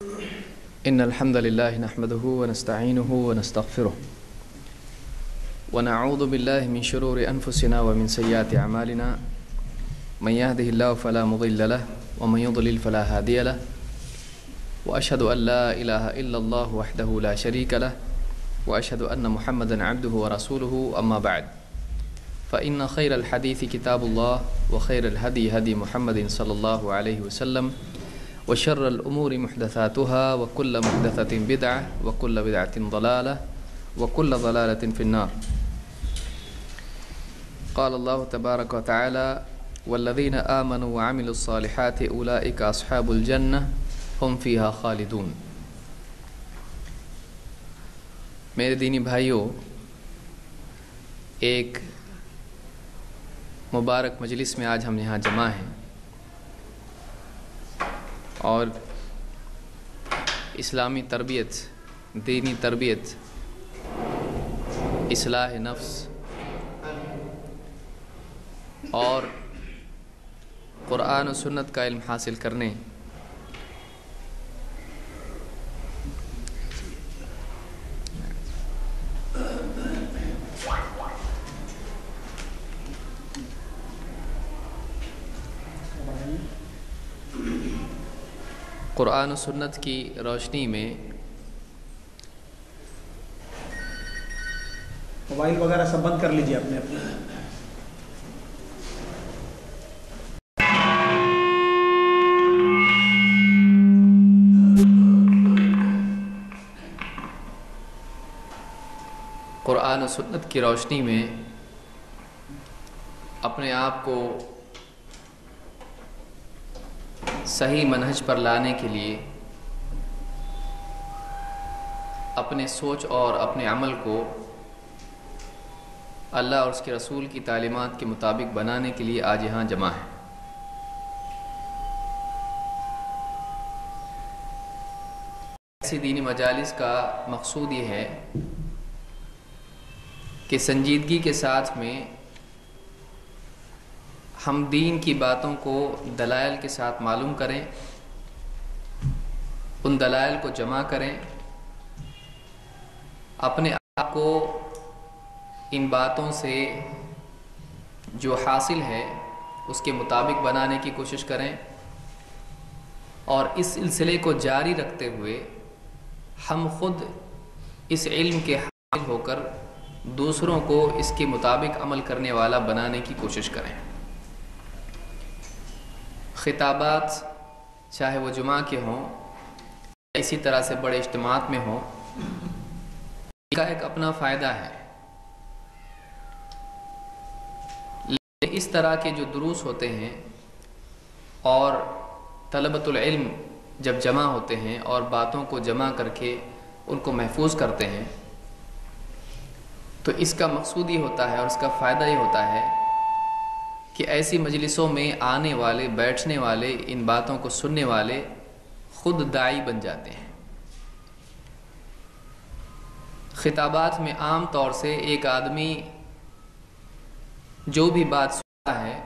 إن الحمد لله نحمده ونستعينه ونستغفره ونعوذ بالله من شرور أنفسنا ومن سيئات أعمالنا من يهده الله فلا مضل له ومن يضلل فلا هادي له وأشهد أن لا إله إلا الله وحده لا شريك له وأشهد أن محمدا عبده ورسوله أما بعد فإن خير الحديث كتاب الله وخير الهدي هدي محمد صلى الله عليه وسلم وشر الأمور محدثاتها وكل محدثة بدعة وكل بدعة ضلالة وكل ضلالة في النار. قال الله تبارك وتعالى والذين آمنوا وعملوا الصالحات أولئك أصحاب الجنة هم فيها خالدون. میرے دینی بھائیوں، ایک مبارک مجلس میں آج ہم یہاں جمع ہیں اور اسلامی تربیت، دینی تربیت، اصلاح نفس اور قرآن و سنت کا علم حاصل کرنے قرآن و سنت کی روشنی میں موبائل وغیرہ سب بند کر لیجیے اپنے قرآن و سنت کی روشنی میں اپنے آپ کو صحیح منہج پر لانے کے لیے اپنے سوچ اور اپنے عمل کو اللہ اور اس کے رسول کی تعلیمات کے مطابق بنانے کے لیے آج یہاں جمع ہے۔ ایسی دینی مجالس کا مقصود یہ ہے کہ سنجیدگی کے ساتھ میں ہم دین کی باتوں کو دلائل کے ساتھ معلوم کریں، ان دلائل کو جمع کریں، اپنے آپ کو ان باتوں سے جو حاصل ہے اس کے مطابق بنانے کی کوشش کریں اور اس سلسلے کو جاری رکھتے ہوئے ہم خود اس علم کے حامل ہو کر دوسروں کو اس کے مطابق عمل کرنے والا بنانے کی کوشش کریں۔ خطابات چاہے وہ جمعہ کے ہوں، اسی طرح سے بڑے اجتماعات میں ہوں، اس کا ایک اپنا فائدہ ہے، لیکن اس طرح کے جو دروس ہوتے ہیں اور طلبۃ العلم جب جمع ہوتے ہیں اور باتوں کو جمع کر کے ان کو محفوظ کرتے ہیں تو اس کا مقصود یہ ہوتا ہے اور اس کا فائدہ یہ ہوتا ہے کہ ایسی مجلسوں میں آنے والے، بیٹھنے والے، ان باتوں کو سننے والے خود داعی بن جاتے ہیں۔ خطابات میں عام طور سے ایک آدمی جو بھی بات سنتا ہے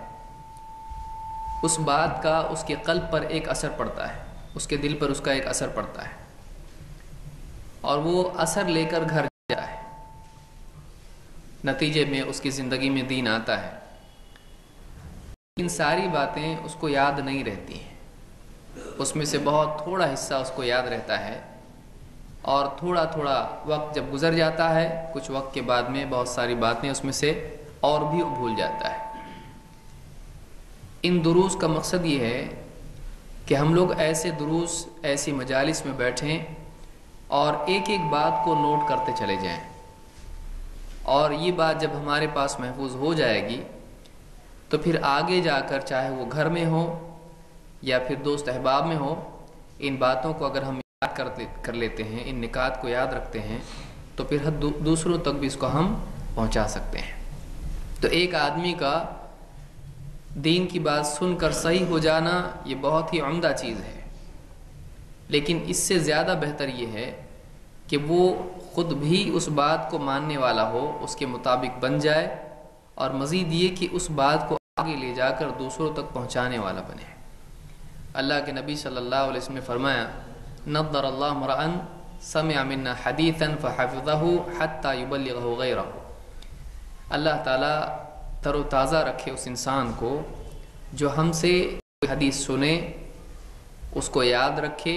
اس بات کا اس کے قلب پر ایک اثر پڑتا ہے، اس کے دل پر اس کا ایک اثر پڑتا ہے اور وہ اثر لے کر گھر جاتا ہے، نتیجے میں اس کی زندگی میں دین آتا ہے، ان ساری باتیں اس کو یاد نہیں رہتی ہیں، اس میں سے بہت تھوڑا حصہ اس کو یاد رہتا ہے اور تھوڑا تھوڑا وقت جب گزر جاتا ہے کچھ وقت کے بعد میں بہت ساری باتیں اس میں سے اور بھی بھول جاتا ہے۔ ان دروس کا مقصد یہ ہے کہ ہم لوگ ایسے دروس، ایسی مجالس میں بیٹھیں اور ایک ایک بات کو نوٹ کرتے چلے جائیں اور یہ بات جب ہمارے پاس محفوظ ہو جائے گی تو پھر آگے جا کر چاہے وہ گھر میں ہو یا پھر دوست احباب میں ہو، ان باتوں کو اگر ہم یاد کر لیتے ہیں، ان نکات کو یاد رکھتے ہیں تو پھر دوسروں تک بھی اس کو ہم پہنچا سکتے ہیں۔ تو ایک آدمی کا دین کی بات سن کر صحیح ہو جانا یہ بہت ہی عمدہ چیز ہے، لیکن اس سے زیادہ بہتر یہ ہے کہ وہ خود بھی اس بات کو ماننے والا ہو، اس کے مطابق بن جائے اور مزید یہ کہ اس بات کو آگے لے جا کر دوسروں تک پہنچانے والا بنے۔ اللہ کے نبی صلی اللہ علیہ وسلم نے فرمایا نضر اللہ امرأن سمع منا حدیثا فحفظہ حتی یبلغہ غیرہ، اللہ تعالیٰ تر و تازہ رکھے اس انسان کو جو ہم سے کوئی حدیث سنے، اس کو یاد رکھے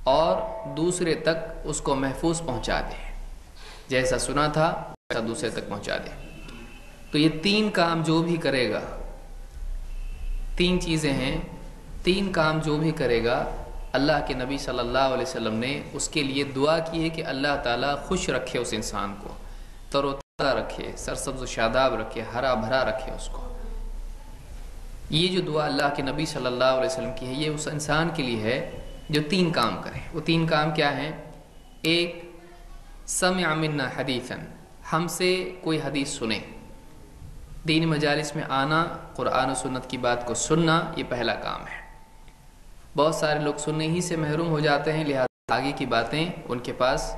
اور دوسرے تک اس کو محفوظ پہنچا دے، جیسا سنا تھا ویسا دوسرے تک پہنچا دے۔ تو یہ تین کام جو بھی کرے گا، تین چیزیں ہیں، تین کام جو بھی کرے گا، اللہ کے نبی صلی اللہ علیہ وسلم نے اس کے لیے دعا کی ہے کہ اللہ تعالیٰ خوش رکھے اس انسان کو، تر و تازہ رکھے، سرسبز و شاداب رکھے، ہرا بھرا رکھے اس کو۔ یہ جو دعا اللہ کے نبی صلی اللہ علیہ وسلم کی ہے، یہ اس انسان کے لیے ہے جو تین کام کرے۔ وہ تین کام کیا ہیں؟ ایک، سمع منا حدیثا، ہم سے کوئی حدیث سنے، دینی مجالس میں آنا، قرآن و سنت کی بات کو سننا، یہ پہلا کام ہے۔ بہت سارے لوگ سننے ہی سے محروم ہو جاتے ہیں، لہذا آگے کی باتیں ان کے پاس،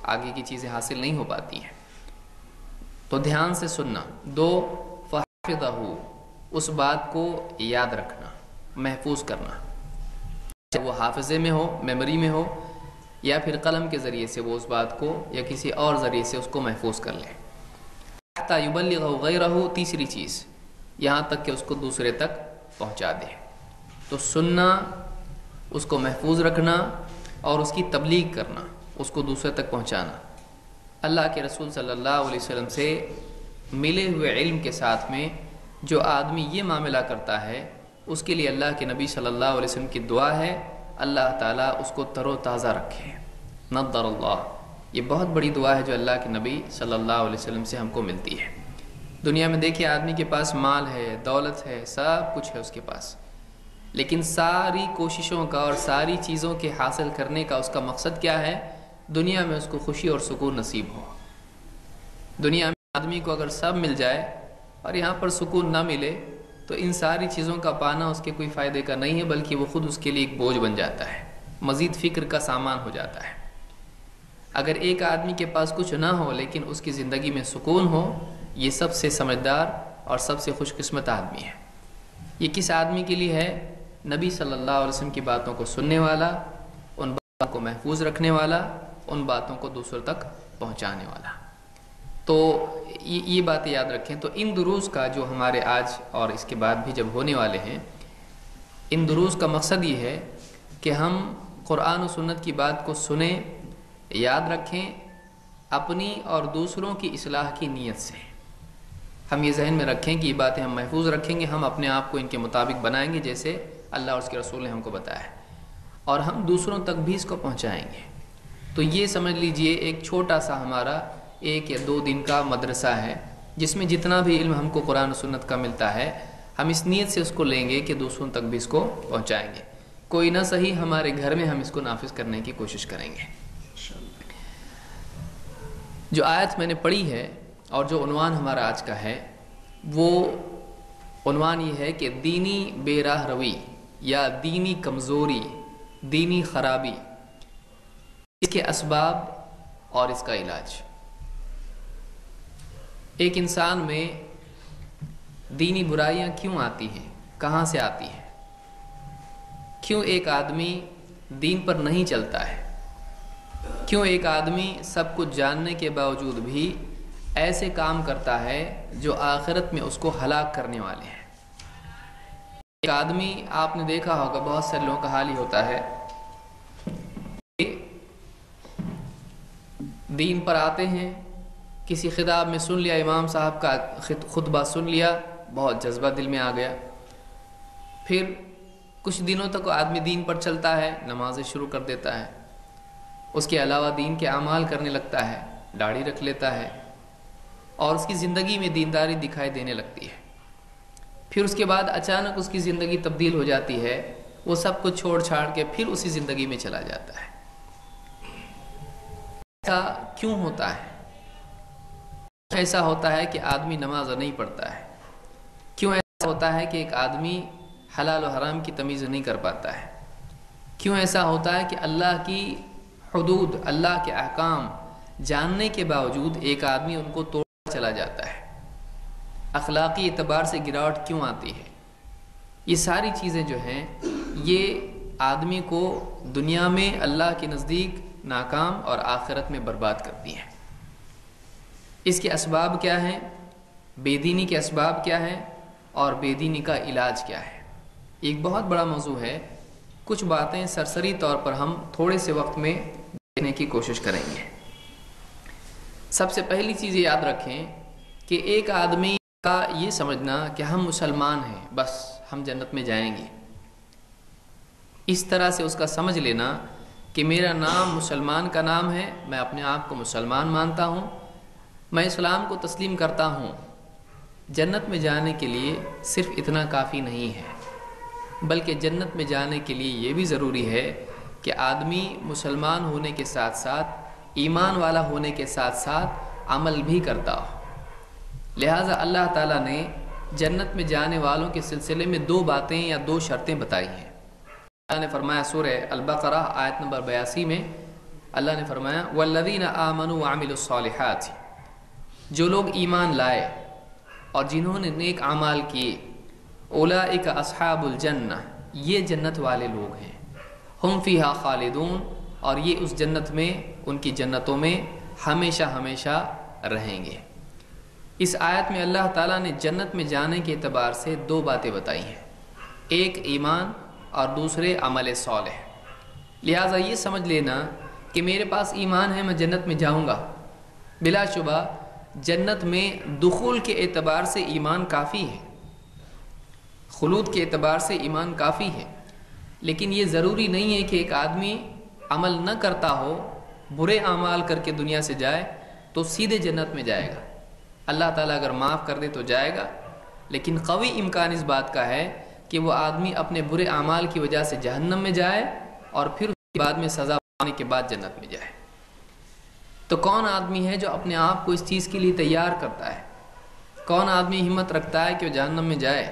آگے کی چیزیں حاصل نہیں ہو پاتی ہیں، تو دھیان سے سننا۔ دو، فحفظہ، اس بات کو یاد رکھنا، محفوظ کرنا، چاہے وہ حافظے میں ہو، میموری میں ہو، یا پھر قلم کے ذریعے سے وہ اس بات کو یا کسی اور ذریعے سے اس کو محفوظ کر لے۔ حتی یبلغہ غیرہ، تیسری چیز، یہاں تک کہ اس کو دوسرے تک پہنچا دے۔ تو سننا، اس کو محفوظ رکھنا اور اس کی تبلیغ کرنا، اس کو دوسرے تک پہنچانا۔ اللہ کے رسول صلی اللہ علیہ وسلم سے ملے ہوئے علم کے ساتھ میں جو آدمی یہ معاملہ کرتا ہے، اس کے لیے اللہ کے نبی صلی اللہ علیہ وسلم کی دعا ہے اللہ تعالیٰ اس کو تر و تازہ رکھے، نضر اللہ۔ یہ بہت بڑی دعا ہے جو اللہ کے نبی صلی اللہ علیہ وسلم سے ہم کو ملتی ہے۔ دنیا میں دیکھیے آدمی کے پاس مال ہے، دولت ہے، سب کچھ ہے اس کے پاس، لیکن ساری کوششوں کا اور ساری چیزوں کے حاصل کرنے کا اس کا مقصد کیا ہے؟ دنیا میں اس کو خوشی اور سکون نصیب ہو۔ دنیا میں آدمی کو اگر سب مل جائے اور یہاں پر سکون نہ ملے تو ان ساری چیزوں کا پانا اس کے کوئی فائدے کا نہیں ہے، بلکہ وہ خود اس کے لیے ایک بوجھ بن جاتا ہے، مزید فکر کا سامان ہو جاتا ہے۔ اگر ایک آدمی کے پاس کچھ نہ ہو لیکن اس کی زندگی میں سکون ہو، یہ سب سے سمجھدار اور سب سے خوش قسمت آدمی ہے۔ یہ کس آدمی کے لیے ہے؟ نبی صلی اللہ علیہ وسلم کی باتوں کو سننے والا، ان باتوں کو محفوظ رکھنے والا، ان باتوں کو دوسروں تک پہنچانے والا۔ تو یہ باتیں یاد رکھیں۔ تو ان دروس کا جو ہمارے آج اور اس کے بعد بھی جب ہونے والے ہیں، ان دروس کا مقصد یہ ہے کہ ہم قرآن و سنت کی بات کو سنیں، یاد رکھیں، اپنی اور دوسروں کی اصلاح کی نیت سے ہم یہ ذہن میں رکھیں کہ یہ باتیں ہم محفوظ رکھیں گے، ہم اپنے آپ کو ان کے مطابق بنائیں گے جیسے اللہ اور اس کے رسول نے ہم کو بتایا ہے، اور ہم دوسروں تک بھی اس کو پہنچائیں گے۔ تو یہ سمجھ لیجئے ایک چھوٹا سا ہمارا 1 یا 2 دن کا مدرسہ ہے، جس میں جتنا بھی علم ہم کو قرآن و سنت کا ملتا ہے، ہم اس نیت سے اس کو لیں گے کہ دوسروں تک بھی اس کو پہنچائیں گے۔ کوئی نہ صحیح ہمارے گھر میں ہم اس کو نافذ کرنے کی کوشش کریں گے۔ جو آیت میں نے پڑھی ہے اور جو عنوان ہمارا آج کا ہے، وہ عنوان یہ ہے کہ دینی بے راہ روی یا دینی کمزوری، دینی خرابی، اس کے اسباب اور اس کا علاج۔ ایک انسان میں دینی برائیاں کیوں آتی ہیں، کہاں سے آتی ہیں؟ کیوں ایک آدمی دین پر نہیں چلتا ہے؟ کیوں ایک آدمی سب کچھ جاننے کے باوجود بھی ایسے کام کرتا ہے جو آخرت میں اس کو ہلاک کرنے والے ہیں؟ ایک آدمی، آپ نے دیکھا ہوگا بہت سے لوگوں کا حال ہی ہوتا ہے کہ دین پر آتے ہیں، کسی خطاب میں سن لیا، امام صاحب کا خطبہ سن لیا، بہت جذبہ دل میں آ گیا، پھر کچھ دنوں تک وہ آدمی دین پر چلتا ہے، نمازیں شروع کر دیتا ہے، اس کے علاوہ دین کے اعمال کرنے لگتا ہے، داڑھی رکھ لیتا ہے، اور اس کی زندگی میں دینداری دکھائی دینے لگتی ہے۔ پھر اس کے بعد اچانک اس کی زندگی تبدیل ہو جاتی ہے، وہ سب کچھ چھوڑ چھاڑ کے پھر اسی زندگی میں چلا جاتا ہے۔ ایسا کیوں ہوتا ہے؟ ایسا ہوتا ہے کہ آدمی نماز نہیں پڑھتا ہے۔ کیوں ایسا ہوتا ہے کہ ایک آدمی حلال و حرام کی تمیز نہیں کر پاتا ہے؟ کیوں ایسا ہوتا ہے کہ اللہ کی حدود، اللہ کے احکام جاننے کے باوجود ایک آدمی ان کو توڑ چلا جاتا ہے؟ اخلاقی اعتبار سے گراوٹ کیوں آتی ہے؟ یہ ساری چیزیں جو ہیں یہ آدمی کو دنیا میں اللہ کے نزدیک ناکام اور آخرت میں برباد کرتی ہیں۔ اس کے اسباب کیا ہیں؟ بے دینی کے اسباب کیا ہیں اور بے دینی کا علاج کیا ہے؟ ایک بہت بڑا موضوع ہے، کچھ باتیں سرسری طور پر ہم تھوڑے سے وقت میں دیکھنے کی کوشش کریں گے۔ سب سے پہلی چیز یاد رکھیں کہ ایک آدمی کا یہ سمجھنا کہ ہم مسلمان ہیں بس ہم جنت میں جائیں گے، اس طرح سے اس کا سمجھ لینا کہ میرا نام مسلمان کا نام ہے، میں اپنے آپ کو مسلمان مانتا ہوں، میں اسلام کو تسلیم کرتا ہوں، جنت میں جانے کے لیے صرف اتنا کافی نہیں ہے، بلکہ جنت میں جانے کے لیے یہ بھی ضروری ہے کہ آدمی مسلمان ہونے کے ساتھ ساتھ ایمان والا ہونے کے ساتھ ساتھ عمل بھی کرتا ہو۔ لہٰذا اللہ تعالیٰ نے جنت میں جانے والوں کے سلسلے میں 2 باتیں یا 2 شرطیں بتائی ہیں۔ اللہ نے فرمایا سورہ البقرہ آیت نمبر 82 میں اللہ نے فرمایا والذین آمنوا وعملوا الصالحات، جو لوگ ایمان لائے اور جنہوں نے نیک اعمال کیے، اولئک اصحاب الجنہ، یہ جنت والے لوگ ہیں، ہم فیہا خالدون، اور یہ اس جنت میں، ان کی جنتوں میں ہمیشہ ہمیشہ رہیں گے۔ اس آیت میں اللہ تعالیٰ نے جنت میں جانے کے اعتبار سے 2 باتیں بتائی ہیں، ایک ایمان اور دوسرے عمل صالح۔ لہٰذا یہ سمجھ لینا کہ میرے پاس ایمان ہے میں جنت میں جاؤں گا، بلا شبہ جنت میں دخول کے اعتبار سے ایمان کافی ہے، خلود کے اعتبار سے ایمان کافی ہے، لیکن یہ ضروری نہیں ہے کہ ایک آدمی عمل نہ کرتا ہو، برے اعمال کر کے دنیا سے جائے تو سیدھے جنت میں جائے گا۔ اللہ تعالیٰ اگر معاف کر دے تو جائے گا، لیکن قوی امکان اس بات کا ہے کہ وہ آدمی اپنے برے اعمال کی وجہ سے جہنم میں جائے اور پھر اس کے بعد میں سزا پانے کے بعد جنت میں جائے۔ تو کون آدمی ہے جو اپنے آپ کو اس چیز کے لیے تیار کرتا ہے؟ کون آدمی ہمت رکھتا ہے کہ وہ جہنم میں جائے؟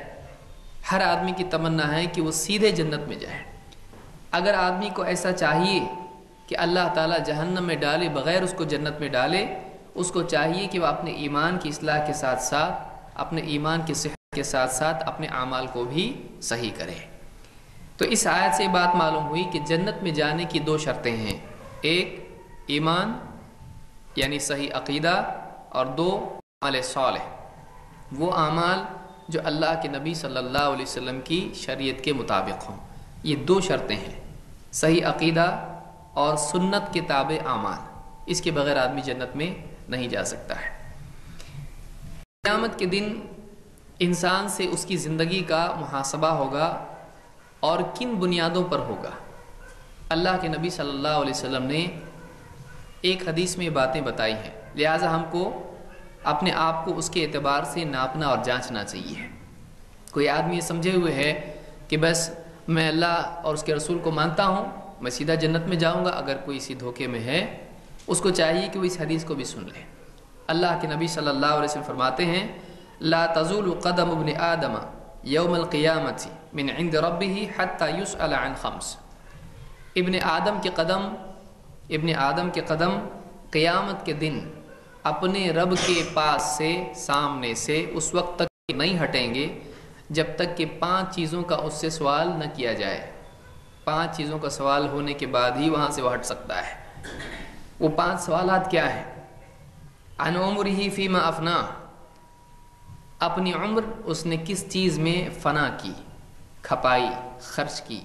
ہر آدمی کی تمنا ہے کہ وہ سیدھے جنت میں جائے۔ اگر آدمی کو ایسا چاہیے کہ اللہ تعالیٰ جہنم میں ڈالے بغیر اس کو جنت میں ڈالے، اس کو چاہیے کہ وہ اپنے ایمان کی اصلاح کے ساتھ ساتھ، اپنے ایمان کی صحت کے ساتھ ساتھ اپنے اعمال کو بھی صحیح کرے۔ تو اس آیت سے بات معلوم ہوئی کہ جنت میں جانے کی 2 شرطیں ہیں، ایک ایمان یعنی صحیح عقیدہ، اور 2 عمل صالح، وہ اعمال جو اللہ کے نبی صلی اللہ علیہ وسلم کی شریعت کے مطابق ہوں۔ یہ 2 شرطیں ہیں، صحیح عقیدہ اور سنت کے تابع اعمال، اس کے بغیر آدمی جنت میں نہیں جا سکتا ہے۔ قیامت کے دن انسان سے اس کی زندگی کا محاسبہ ہوگا، اور کن بنیادوں پر ہوگا؟ اللہ کے نبی صلی اللہ علیہ وسلم نے ایک حدیث میں باتیں بتائی ہیں، لہٰذا ہم کو اپنے آپ کو اس کے اعتبار سے ناپنا اور جانچنا چاہیے۔ کوئی آدمی یہ سمجھے ہوئے ہے کہ بس میں اللہ اور اس کے رسول کو مانتا ہوں، میں سیدھا جنت میں جاؤں گا، اگر کوئی اسی دھوکے میں ہے اس کو چاہیے کہ وہ اس حدیث کو بھی سن لے۔ اللہ کے نبی صلی اللہ علیہ وسلم فرماتے ہیں لا تزول قدم ابن آدم یوم القیامت من عند ربه حتى يسأل عن 5۔ ابن آدم کے قدم قیامت کے دن اپنے رب کے پاس سے، سامنے سے اس وقت تک نہیں ہٹیں گے جب تک کہ 5 چیزوں کا اس سے سوال نہ کیا جائے۔ 5 چیزوں کا سوال ہونے کے بعد ہی وہاں سے وہ ہٹ سکتا ہے۔ وہ 5 سوالات کیا ہیں؟ عن عمرہ فیما افنا، اپنی عمر اس نے کس چیز میں فنا کی، کھپائی، خرچ کی،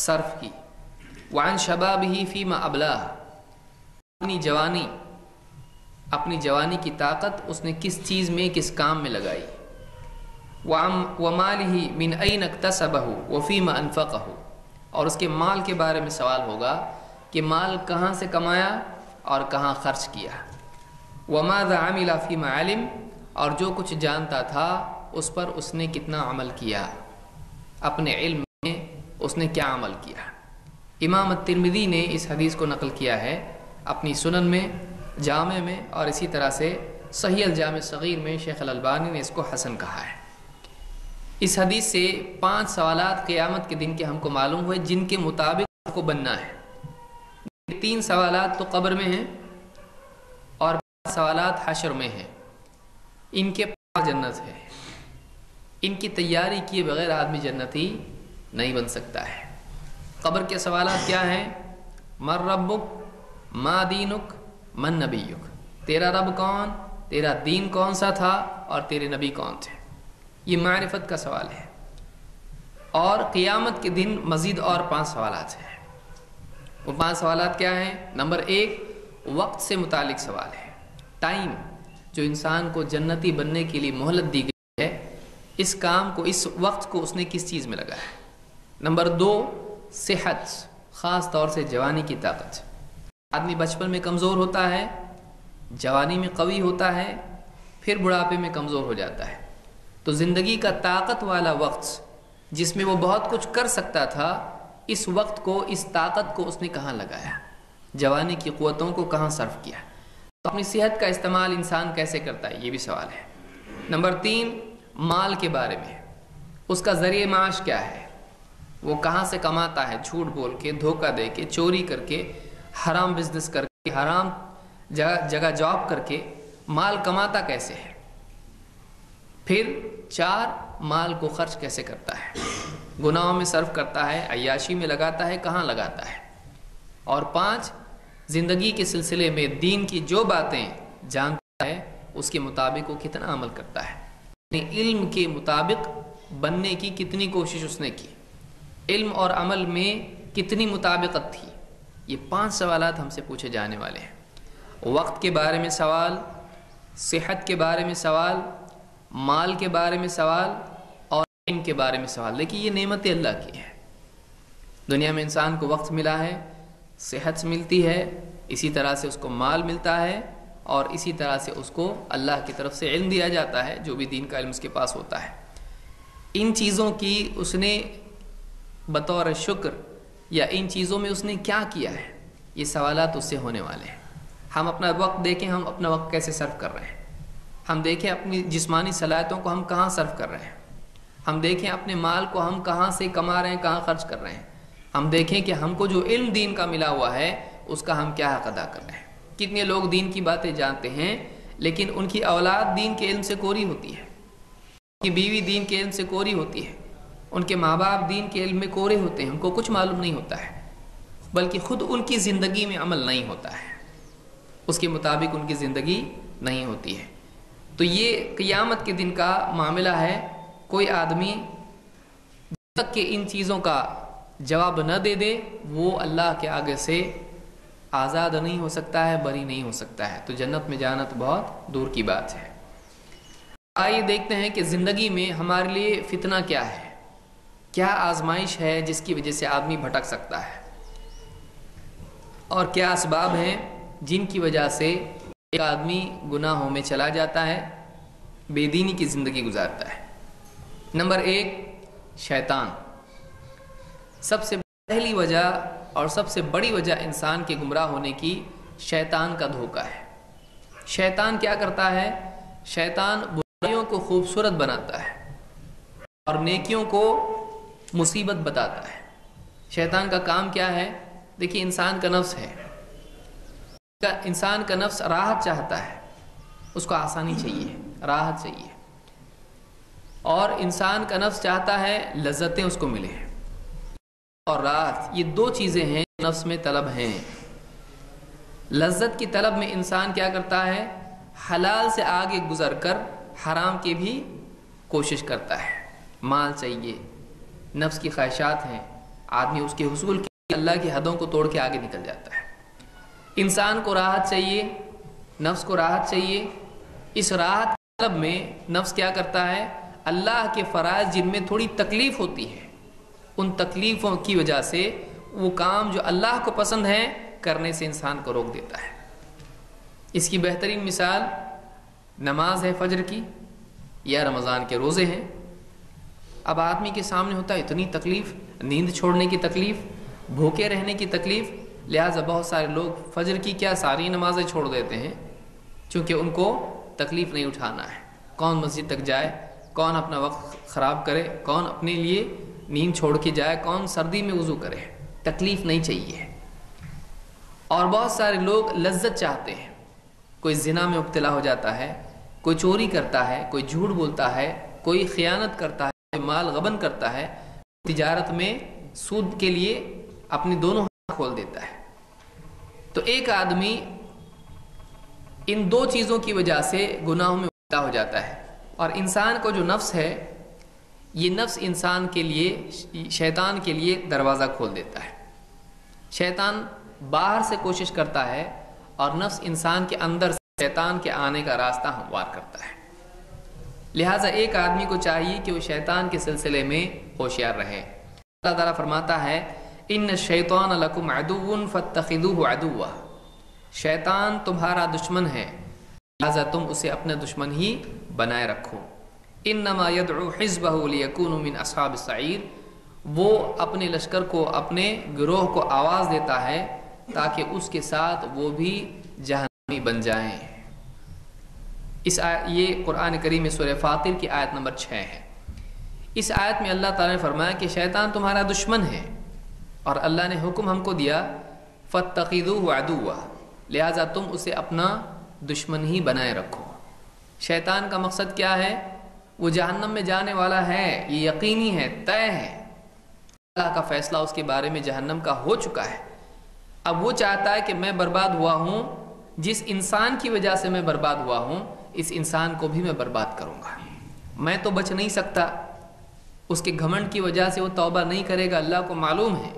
صرف کی۔ وعن شبابہ فیما ابلا، اپنی جوانی کی طاقت اس نے کس چیز میں، کس کام میں لگائی۔ ومالہ من این اکتسبہ وفیما انفقہ، اور اس کے مال کے بارے میں سوال ہوگا کہ مال کہاں سے کمایا اور کہاں خرچ کیا۔ وماذا عمل فیما علم، اور جو کچھ جانتا تھا اس پر اس نے کتنا عمل کیا، اپنے علم میں اس نے کیا عمل کیا۔ امام الترمذی نے اس حدیث کو نقل کیا ہے اپنی سنن میں، جامع میں، اور اسی طرح سے صحیح الجامع صغیر میں شیخ الالبانی نے اس کو حسن کہا ہے۔ اس حدیث سے 5 سوالات قیامت کے دن کے ہم کو معلوم ہوئے جن کے مطابق ہم کو بننا ہے۔ 3 سوالات تو قبر میں ہیں اور 5 سوالات حشر میں ہیں، ان کے پاس جنت ہے۔ ان کی تیاری کیے بغیر آدمی جنتی نہیں بن سکتا ہے۔ قبر کے سوالات کیا ہیں؟ من ربک، ما دینک، من نبیک، تیرا رب کون، تیرا دین کون سا تھا، اور تیرے نبی کون تھے. یہ معرفت کا سوال ہے. اور قیامت کے دن مزید اور 5 سوالات ہیں. وہ 5 سوالات کیا ہیں؟ نمبر 1 وقت سے متعلق سوال ہے. ٹائم جو انسان کو جنتی بننے کے لیے مہلت دی گئی ہے، اس کام کو، اس وقت کو اس نے کس چیز میں لگایا. نمبر 2 صحت، خاص طور سے جوانی کی طاقت. آدمی بچپن میں کمزور ہوتا ہے، جوانی میں قوی ہوتا ہے، پھر بڑھاپے میں کمزور ہو جاتا ہے. تو زندگی کا طاقت والا وقت جس میں وہ بہت کچھ کر سکتا تھا، اس وقت کو، اس طاقت کو اس نے کہاں لگایا؟ جوانی کی قوتوں کو کہاں صرف کیا؟ تو اپنی صحت کا استعمال انسان کیسے کرتا ہے، یہ بھی سوال ہے. نمبر 3 مال کے بارے میں، اس کا ذریعہ معاش کیا ہے، وہ کہاں سے کماتا ہے، جھوٹ بول کے، دھوکہ دے کے، چوری کر کے، حرام بزنس کر کے، حرام جگہ جاب کر کے مال کماتا کیسے ہے. پھر 4 مال کو خرچ کیسے کرتا ہے، گناہوں میں صرف کرتا ہے، عیاشی میں لگاتا ہے، کہاں لگاتا ہے. اور 5 زندگی کے سلسلے میں دین کی جو باتیں جانتا ہے اس کے مطابق وہ کتنا عمل کرتا ہے، یعنی علم کے مطابق بننے کی کتنی کوشش اس نے کی، علم اور عمل میں کتنی مطابقت تھی. یہ 5 سوالات ہم سے پوچھے جانے والے ہیں. وقت کے بارے میں سوال، صحت کے بارے میں سوال، مال کے بارے میں سوال، اور علم کے بارے میں سوال. دیکھیے یہ نعمت اللہ کی ہے. دنیا میں انسان کو وقت ملا ہے، صحت ملتی ہے، اسی طرح سے اس کو مال ملتا ہے، اور اسی طرح سے اس کو اللہ کی طرف سے علم دیا جاتا ہے، جو بھی دین کا علم اس کے پاس ہوتا ہے. ان چیزوں کی اس نے بطور شکر یا ان چیزوں میں اس نے کیا کیا ہے، یہ سوالات اس سے ہونے والے ہیں. ہم اپنا وقت دیکھیں، ہم اپنا وقت کیسے صرف کر رہے ہیں. ہم دیکھیں اپنی جسمانی صلاحیتوں کو ہم کہاں صرف کر رہے ہیں. ہم دیکھیں اپنے مال کو ہم کہاں سے کما رہے ہیں، کہاں خرچ کر رہے ہیں. ہم دیکھیں کہ ہم کو جو علم دین کا ملا ہوا ہے اس کا ہم کیا حق ادا کر رہے ہیں. کتنے لوگ دین کی باتیں جانتے ہیں لیکن ان کی اولاد دین کے علم سے کوری ہوتی ہے، ان کی بیوی دین کے علم سے کوری ہوتی ہے، ان کے ماں باپ دین کے علم میں کورے ہوتے ہیں، ان کو کچھ معلوم نہیں ہوتا ہے، بلکہ خود ان کی زندگی میں عمل نہیں ہوتا ہے، اس کے مطابق ان کی زندگی نہیں ہوتی ہے. تو یہ قیامت کے دن کا معاملہ ہے. کوئی آدمی جب تک کہ ان چیزوں کا جواب نہ دے دے وہ اللہ کے آگے سے آزاد نہیں ہو سکتا ہے، بری نہیں ہو سکتا ہے. تو جنت میں جانا تو بہت دور کی بات ہے. آئیے دیکھتے ہیں کہ زندگی میں ہمارے لیے فتنہ کیا ہے، کیا آزمائش ہے جس کی وجہ سے آدمی بھٹک سکتا ہے، اور کیا اسباب ہیں جن کی وجہ سے ایک آدمی گناہوں میں چلا جاتا ہے، بے دینی کی زندگی گزارتا ہے. نمبر 1 شیطان. سب سے پہلی وجہ اور سب سے بڑی وجہ انسان کے گمراہ ہونے کی شیطان کا دھوکہ ہے. شیطان کیا کرتا ہے؟ شیطان برائیوں کو خوبصورت بناتا ہے اور نیکیوں کو مصیبت بتاتا ہے. شیطان کا کام کیا ہے؟ دیکھیے انسان کا نفس ہے، انسان کا نفس راحت چاہتا ہے، اس کو آسانی چاہیے، راحت چاہیے، اور انسان کا نفس چاہتا ہے لذتیں اس کو ملے، اور راحت. یہ 2 چیزیں ہیں نفس میں طلب ہیں. لذت کی طلب میں انسان کیا کرتا ہے؟ حلال سے آگے گزر کر حرام کی بھی کوشش کرتا ہے. مال چاہیے، نفس کی خواہشات ہیں، آدمی اس کے حصول کے اللہ کی حدوں کو توڑ کے آگے نکل جاتا ہے. انسان کو راحت چاہیے، نفس کو راحت چاہیے. اس راحت کی طلب میں نفس کیا کرتا ہے؟ اللہ کے فرائض جن میں تھوڑی تکلیف ہوتی ہے، ان تکلیفوں کی وجہ سے وہ کام جو اللہ کو پسند ہے کرنے سے انسان کو روک دیتا ہے. اس کی بہترین مثال نماز ہے فجر کی یا رمضان کے روزے ہیں. اب آدمی کے سامنے ہوتا ہے اتنی تکلیف، نیند چھوڑنے کی تکلیف، بھوکے رہنے کی تکلیف، لہٰذا بہت سارے لوگ فجر کی کیا ساری نمازیں چھوڑ دیتے ہیں چونکہ ان کو تکلیف نہیں اٹھانا ہے. کون مسجد تک جائے، کون اپنا وقت خراب کرے، کون اپنے لیے نیند چھوڑ کے جائے، کون سردی میں وضو کرے، تکلیف نہیں چاہیے. اور بہت سارے لوگ لذت چاہتے ہیں. کوئی زنا میں مبتلا ہو جاتا ہے، کوئی چوری کرتا ہے، کوئی جھوٹ بولتا ہے، کوئی خیانت کرتا ہے، کوئی مال غبن کرتا ہے، تجارت میں سود کے لیے اپنی دونوں ہاتھ کھول دیتا ہے. تو ایک آدمی ان دو چیزوں کی وجہ سے گناہوں میں مبتلا ہو جاتا ہے. اور انسان کو جو نفس ہے، یہ نفس انسان کے لیے، شیطان کے لیے دروازہ کھول دیتا ہے. شیطان باہر سے کوشش کرتا ہے اور نفس انسان کے اندر سے شیطان کے آنے کا راستہ ہموار کرتا ہے. لہٰذا ایک آدمی کو چاہیے کہ وہ شیطان کے سلسلے میں ہوشیار رہے. اللہ تعالیٰ فرماتا ہے ان الشیطان لکم عدو فاتخذوہ عدوا، شیطان تمہارا دشمن ہے لہذا تم اسے اپنا دشمن ہی بنائے رکھو. انما یدعو حزبہ لیکونوا من اصحاب السعیر، وہ اپنے لشکر کو، اپنے گروہ کو آواز دیتا ہے تاکہ اس کے ساتھ وہ بھی جہنمی بن جائیں. یہ قرآن کریم میں سورہ فاطر کی آیت نمبر 6 ہے. اس آیت میں اللہ تعالیٰ نے فرمایا کہ شیطان تمہارا دشمن ہے اور اللہ نے حکم ہم کو دیا فاتخذوہ عدوا، لہذا تم اسے اپنا دشمن ہی بنائے رکھو. شیطان کا مقصد کیا ہے؟ وہ جہنم میں جانے والا ہے، یہ یقینی ہے، طے ہے. اللہ کا فیصلہ اس کے بارے میں جہنم کا ہو چکا ہے. اب وہ چاہتا ہے کہ میں برباد ہوا ہوں، جس انسان کی وجہ سے میں برباد ہوا ہوں اس انسان کو بھی میں برباد کروں گا. میں تو بچ نہیں سکتا، اس کے گھمنڈ کی وجہ سے وہ توبہ نہیں کرے گا، اللہ کو معلوم ہے.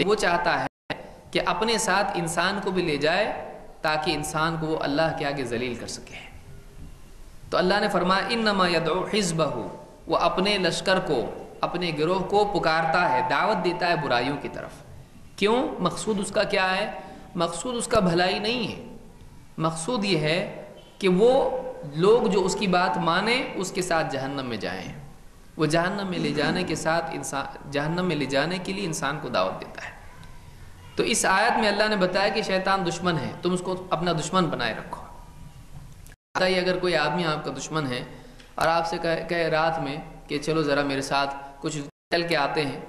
وہ چاہتا ہے کہ اپنے ساتھ انسان کو بھی لے جائے تاکہ انسان کو وہ اللہ کے آگے ذلیل کر سکے. تو اللہ نے فرمایا انما یدعو حزبہ، وہ اپنے لشکر کو، اپنے گروہ کو پکارتا ہے، دعوت دیتا ہے برائیوں کی طرف. کیوں؟ مقصود اس کا کیا ہے؟ مقصود اس کا بھلائی نہیں ہے. مقصود یہ ہے کہ وہ لوگ جو اس کی بات مانیں اس کے ساتھ جہنم میں جائیں. وہ جہنم میں لے جانے کے ساتھ جہنم میں لے جانے کے لیے انسان کو دعوت دیتا ہے. تو اس آیت میں اللہ نے بتایا کہ شیطان دشمن ہے، تم اس کو اپنا دشمن بنائے رکھو. اگر کوئی آدمی آپ کا دشمن ہے اور آپ سے کہے رات میں کہ چلو ذرا میرے ساتھ کچھ چل کے آتے ہیں،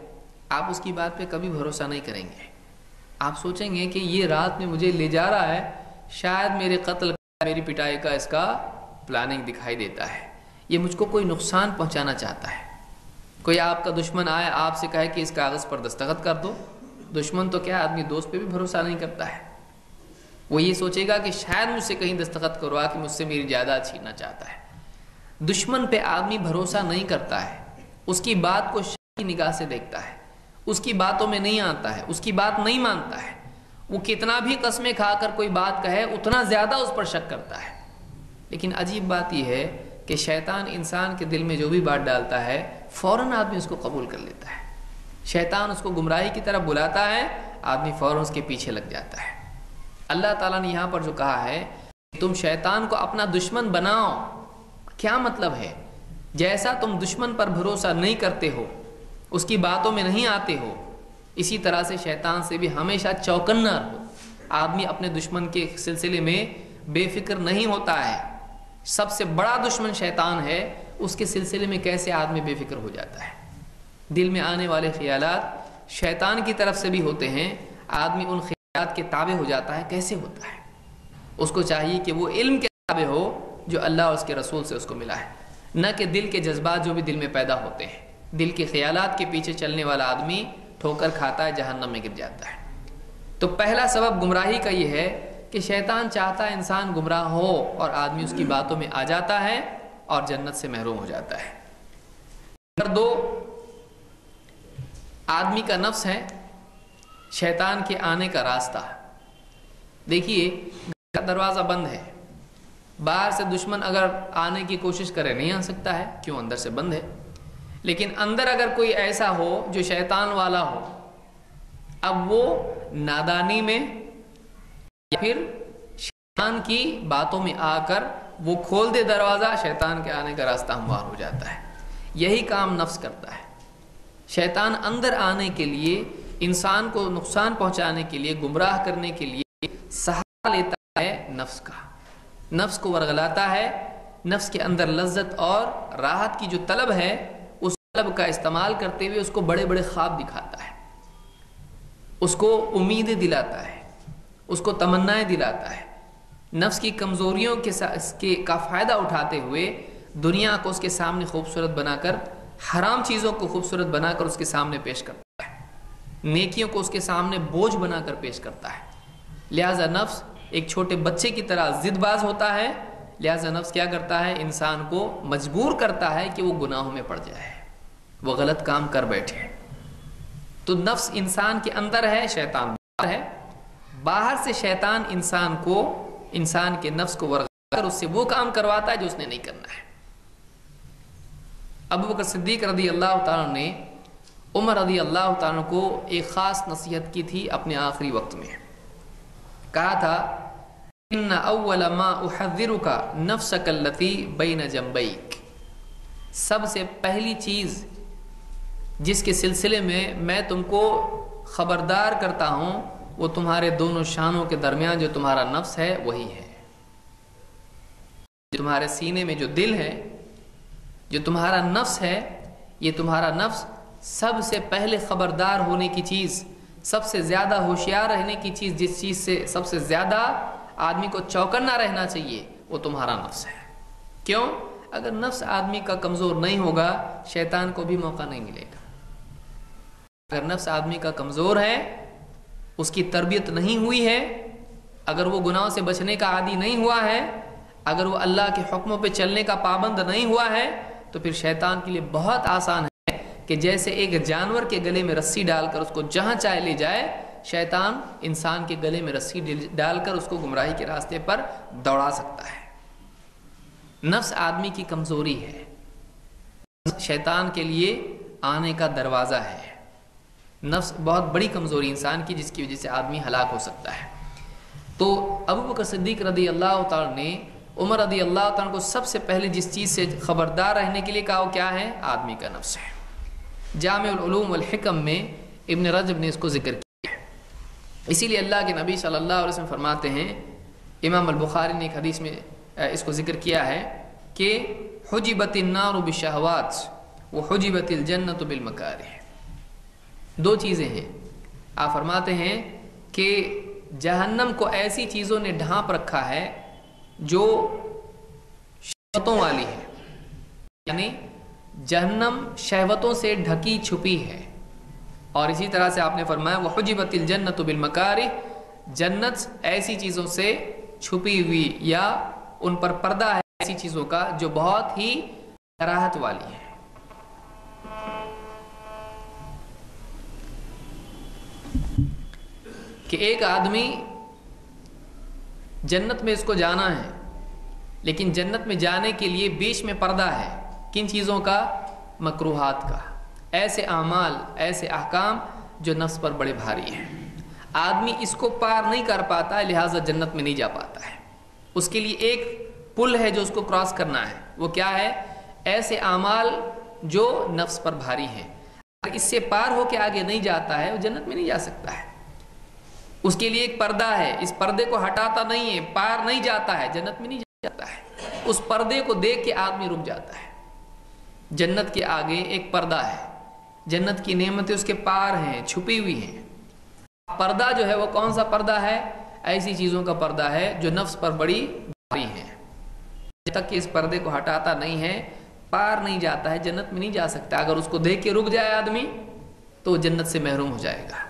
آپ اس کی بات پہ کبھی بھروسہ نہیں کریں گے. آپ سوچیں گے کہ یہ رات میں مجھے لے جا رہا ہے، شاید میرے قتل کا، میری پٹائی کا اس کا پلاننگ دکھائی دیتا ہے، یہ مجھ کو کوئی نقصان پہنچانا چاہتا ہے. کوئی آپ کا دشمن آئے آپ سے کہے کہ اس کاغذ پر دستخط کر دو، دشمن تو کیا آدمی دوست پہ بھی بھروسہ نہیں کرتا ہے. وہ یہ سوچے گا کہ شاید مجھ سے کہیں دستخط کروا کہ مجھ سے میری جائیداد چھیننا چاہتا ہے. دشمن پہ آدمی بھروسہ نہیں کرتا ہے، اس کی بات کو شک کی نگاہ سے دیکھتا ہے، اس کی باتوں میں نہیں آتا ہے، اس کی بات نہیں مانتا ہے. وہ کتنا بھی قسمیں کھا کر کوئی بات کہے اتنا زیادہ اس پر شک کرتا ہے. لیکن عجیب بات یہ ہے کہ شیطان انسان کے دل میں جو بھی بات ڈالتا ہے فوراً آدمی اس کو قبول کر لیتا ہے. شیطان اس کو گمراہی کی طرف بلاتا ہے، آدمی فوراً اس کے پیچھے لگ جاتا ہے. اللہ تعالیٰ نے یہاں پر جو کہا ہے کہ تم شیطان کو اپنا دشمن بناؤ، کیا مطلب ہے؟ جیسا تم دشمن پر بھروسہ نہیں کرتے ہو، اس کی باتوں میں نہیں آتے ہو، اسی طرح سے شیطان سے بھی ہمیشہ چوکنا رہو. آدمی اپنے دشمن کے سلسلے میں بے فکر نہیں ہوتا ہے. سب سے بڑا دشمن شیطان ہے، اس کے سلسلے میں کیسے آدمی بے فکر ہو جاتا ہے؟ دل میں آنے والے خیالات شیطان کی طرف سے بھی ہوتے ہیں، آدمی ان خیالات کے تابع ہو جاتا ہے. کیسے ہوتا ہے؟ اس کو چاہیے کہ وہ علم کے تابع ہو جو اللہ اور اس کے رسول سے اس کو ملا ہے، نہ کہ دل کے جذبات جو بھی دل میں پیدا ہوتے ہیں. دل کے خیالات کے پیچھے چلنے والا آدمی ٹھوکر کھاتا ہے، جہنم میں گر جاتا ہے. تو پہلا سبب گمراہی کا یہ ہے کہ شیطان چاہتا ہے انسان گمراہ ہو اور آدمی اس کی باتوں میں آ جاتا ہے اور جنت سے محروم ہو جاتا ہے. نمبر 2، آدمی کا نفس ہے شیطان کے آنے کا راستہ. دیکھیے گھر کا دروازہ بند ہے، باہر سے دشمن اگر آنے کی کوشش کرے نہیں آ سکتا ہے، کیوں؟ اندر سے بند ہے. لیکن اندر اگر کوئی ایسا ہو جو شیطان والا ہو، اب وہ نادانی میں یا پھر شیطان کی باتوں میں آ کر وہ کھول دے دروازہ، شیطان کے آنے کا راستہ ہموار ہو جاتا ہے. یہی کام نفس کرتا ہے. شیطان اندر آنے کے لیے، انسان کو نقصان پہنچانے کے لیے، گمراہ کرنے کے لیے سہارا لیتا ہے نفس کا. نفس کو ورغلاتا ہے، نفس کے اندر لذت اور راحت کی جو طلب ہے اس طلب کا استعمال کرتے ہوئے اس کو بڑے بڑے خواب دکھاتا ہے، اس کو امیدیں دلاتا ہے، اس کو تمنائیں دلاتا ہے. نفس کی کمزوریوں کا فائدہ اٹھاتے ہوئے دنیا کو اس کے سامنے خوبصورت بنا کر، حرام چیزوں کو خوبصورت بنا کر اس کے سامنے پیش کرتا ہے. نیکیوں کو اس کے سامنے بوجھ بنا کر پیش کرتا ہے. لہذا نفس ایک چھوٹے بچے کی طرح ضد باز ہوتا ہے. لہذا نفس کیا کرتا ہے؟ انسان کو مجبور کرتا ہے کہ وہ گناہوں میں پڑ جائے, وہ غلط کام کر بیٹھے. تو نفس انسان کے اندر ہے, شیطان باہر ہے. باہر سے شیطان انسان کے نفس کو ورغلا کر اس سے وہ کام کرواتا ہے جو اس نے نہیں کرنا ہے. ابو بکر صدیق رضی اللہ تعالیٰ نے عمر رضی اللہ تعالیٰ کو ایک خاص نصیحت کی تھی اپنے آخری وقت میں. کہا تھا ان اول ما احذرک نفسک التی بین جنبیک, سب سے پہلی چیز جس کے سلسلے میں تم کو خبردار کرتا ہوں وہ تمہارے دونوں شانوں کے درمیان جو تمہارا نفس ہے وہی ہے. تمہارے سینے میں جو دل ہے, جو تمہارا نفس ہے, یہ تمہارا نفس سب سے پہلے خبردار ہونے کی چیز, سب سے زیادہ ہوشیار رہنے کی چیز, جس چیز سے سب سے زیادہ آدمی کو چوکنا رہنا چاہیے وہ تمہارا نفس ہے. کیوں؟ اگر نفس آدمی کا کمزور نہیں ہوگا شیطان کو بھی موقع نہیں ملے گا. اگر نفس آدمی کا کمزور ہے, اس کی تربیت نہیں ہوئی ہے, اگر وہ گناہوں سے بچنے کا عادی نہیں ہوا ہے, اگر وہ اللہ کے حکموں پہ چلنے کا پابند نہیں ہوا ہے, تو پھر شیطان کے لیے بہت آسان ہے کہ جیسے ایک جانور کے گلے میں رسی ڈال کر اس کو جہاں چاہے لے جائے, شیطان انسان کے گلے میں رسی ڈال کر اس کو گمراہی کے راستے پر دوڑا سکتا ہے. نفس آدمی کی کمزوری ہے, شیطان کے لیے آنے کا دروازہ ہے. نفس بہت بڑی کمزوری انسان کی جس کی وجہ سے آدمی ہلاک ہو سکتا ہے. تو ابو بکر صدیق رضی اللہ تعالیٰ نے عمر رضی اللہ تعالیٰ کو سب سے پہلے جس چیز سے خبردار رہنے کے لیے کہا وہ کیا ہے؟ آدمی کا نفس ہے. جامع العلوم والحکم میں ابن رجب نے اس کو ذکر کیا ہے. اسی لیے اللہ کے نبی صلی اللہ علیہ وسلم فرماتے ہیں, امام البخاری نے ایک حدیث میں اس کو ذکر کیا ہے کہ حجبت النار بالشہوات وحجبت الجنت بالمکارہ. دو چیزیں ہیں. آپ فرماتے ہیں کہ جہنم کو ایسی چیزوں نے ڈھانپ رکھا ہے جو شہوتوں والی ہے, یعنی جہنم شہوتوں سے ڈھکی چھپی ہے. اور اسی طرح سے آپ نے فرمایا وحجبت الجنت بالمکارہ, جنت ایسی چیزوں سے چھپی ہوئی یا ان پر پردہ ہے ایسی چیزوں کا جو بہت ہی کراہت والی ہے. کہ ایک آدمی جنت میں اس کو جانا ہے, لیکن جنت میں جانے کے لیے بیچ میں پردہ ہے. کن چیزوں کا؟ مکروہات کا, ایسے اعمال, ایسے احکام جو نفس پر بڑے بھاری ہیں. آدمی اس کو پار نہیں کر پاتا ہے, لہٰذا جنت میں نہیں جا پاتا ہے. اس کے لیے ایک پل ہے جو اس کو کراس کرنا ہے. وہ کیا ہے؟ ایسے اعمال جو نفس پر بھاری ہیں. اگر اس سے پار ہو کے آگے نہیں جاتا ہے وہ جنت میں نہیں جا سکتا ہے. اس کے لیے ایک پردہ ہے, اس پردے کو ہٹاتا نہیں ہے, پار نہیں جاتا ہے, جنت میں نہیں جاتا ہے. اس پردے کو دیکھ کے آدمی رک جاتا ہے. جنت کے آگے ایک پردہ ہے, جنت کی نعمتیں اس کے پار ہیں, چھپی ہوئی ہیں. پردہ جو ہے وہ کون سا پردہ ہے؟ ایسی چیزوں کا پردہ ہے جو نفس پر بڑی بھاری ہیں. جب تک کہ اس پردے کو ہٹاتا نہیں ہے پار نہیں جاتا ہے, جنت میں نہیں جا سکتا. اگر اس کو دیکھ کے رک جائے آدمی تو جنت سے محروم ہو جائے گا.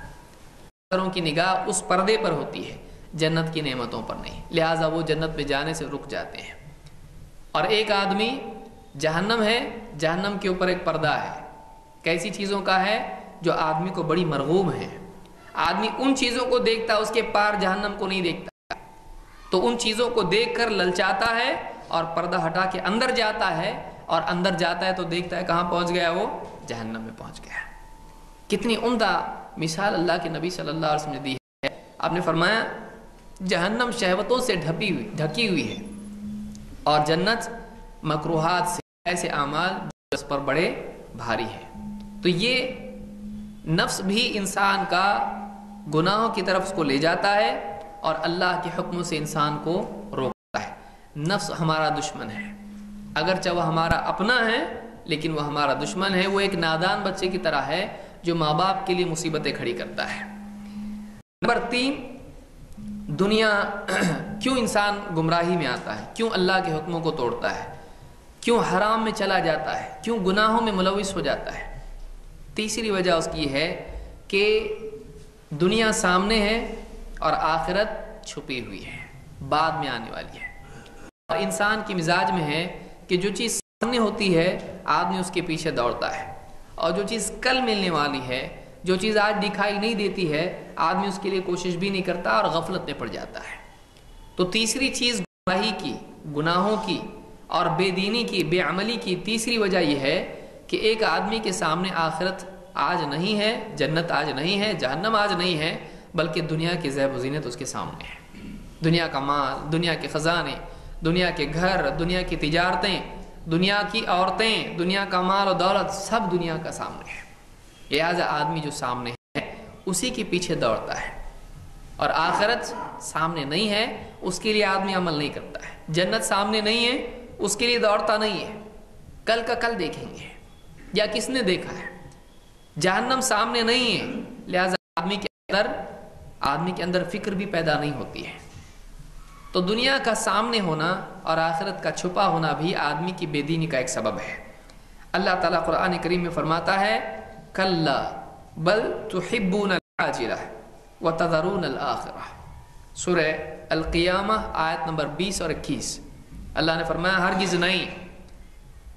کی نگاہ اس پردے پر ہوتی ہے, جنت کی نعمتوں پر نہیں, لہٰذا وہ جنت میں جانے سے رک جاتے ہیں. اور ایک آدمی جہنم ہے, جہنم کے اوپر ایک پردہ ہے. کیسی چیزوں کا ہے؟ جو آدمی کو بڑی مرغوب ہے. آدمی ان چیزوں کو دیکھتا ہے, اس کے پار جہنم کو نہیں دیکھتا, تو ان چیزوں کو دیکھ کر للچاتا ہے اور پردہ ہٹا کے اندر جاتا ہے, اور اندر جاتا ہے تو دیکھتا ہے کہاں پہنچ گیا, وہ جہنم میں پہنچ گیا. کتنی عمدہ مثال اللہ کے نبی صلی اللہ علیہ وسلم نے دی ہے. آپ نے فرمایا جہنم شہوتوں سے ڈھکی ہوئی ہے اور جنت مکروہات سے, ایسے اعمال جو اس پر بڑے بھاری ہیں. تو یہ نفس بھی انسان کا گناہوں کی طرف اس کو لے جاتا ہے اور اللہ کے حکموں سے انسان کو روکتا ہے. نفس ہمارا دشمن ہے, اگرچہ وہ ہمارا اپنا ہے لیکن وہ ہمارا دشمن ہے. وہ ایک نادان بچے کی طرح ہے جو ماں باپ کے لیے مصیبتیں کھڑی کرتا ہے. نمبر 3, دنیا کیوں انسان گمراہی میں آتا ہے, کیوں اللہ کے حکموں کو توڑتا ہے, کیوں حرام میں چلا جاتا ہے, کیوں گناہوں میں ملوث ہو جاتا ہے. تیسری وجہ اس کی ہے کہ دنیا سامنے ہے اور آخرت چھپی ہوئی ہے، بعد میں آنے والی ہے۔ اور انسان کی مزاج میں ہے کہ جو چیز سامنے ہوتی ہے آدمی اس کے پیچھے دوڑتا ہے، اور جو چیز کل ملنے والی ہے، جو چیز آج دکھائی نہیں دیتی ہے، آدمی اس کے لیے کوشش بھی نہیں کرتا اور غفلت میں پڑ جاتا ہے۔ تو تیسری چیز گمراہی کی، گناہوں کی اور بے دینی کی، بے عملی کی تیسری وجہ یہ ہے کہ ایک آدمی کے سامنے آخرت آج نہیں ہے، جنت آج نہیں ہے، جہنم آج نہیں ہے، بلکہ دنیا کی زیب و زینت اس کے سامنے ہے۔ دنیا کا مال، دنیا کے خزانے، دنیا کے گھر، دنیا کی تجارتیں، دنیا کی عورتیں، دنیا کا مال و دولت، سب دنیا کا سامنے ہے۔ لہذا آدمی جو سامنے ہے اسی کے پیچھے دوڑتا ہے، اور آخرت سامنے نہیں ہے اس کے لیے آدمی عمل نہیں کرتا ہے۔ جنت سامنے نہیں ہے اس کے لیے دوڑتا نہیں ہے، کل کا کل دیکھیں گے یا کس نے دیکھا ہے۔ جہنم سامنے نہیں ہے، لہذا آدمی کے اندر فکر بھی پیدا نہیں ہوتی ہے۔ تو دنیا کا سامنے ہونا اور آخرت کا چھپا ہونا بھی آدمی کی بے دینی کا ایک سبب ہے۔ اللہ تعالیٰ قرآن کریم میں فرماتا ہے کلا بل تحبون العاجلہ وتذرون الآخرہ، سورہ القیامہ آیت نمبر 20 اور 21۔ اللہ نے فرمایا ہرگز نہیں،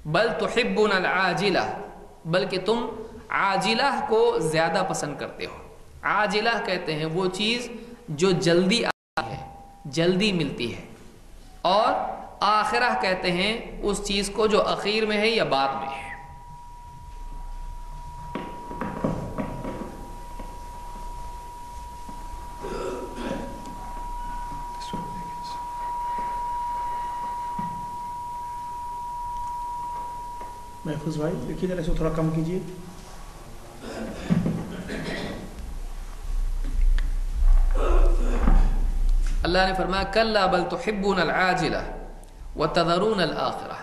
بل تحبون العاجلہ، بلکہ تم عاجلہ کو زیادہ پسند کرتے ہو۔ عاجلہ کہتے ہیں وہ چیز جو جلدی آتی ہے، جلدی ملتی ہے، اور آخرہ کہتے ہیں اس چیز کو جو اخیر میں ہے یا بعد میں ہے۔ محفوظ بھائی دیکھیے ذرا، اس کو تھوڑا کم کیجیے۔ اللہ نے فرمایا کلا بل تحبون العاجلہ وتذرون الآخرہ،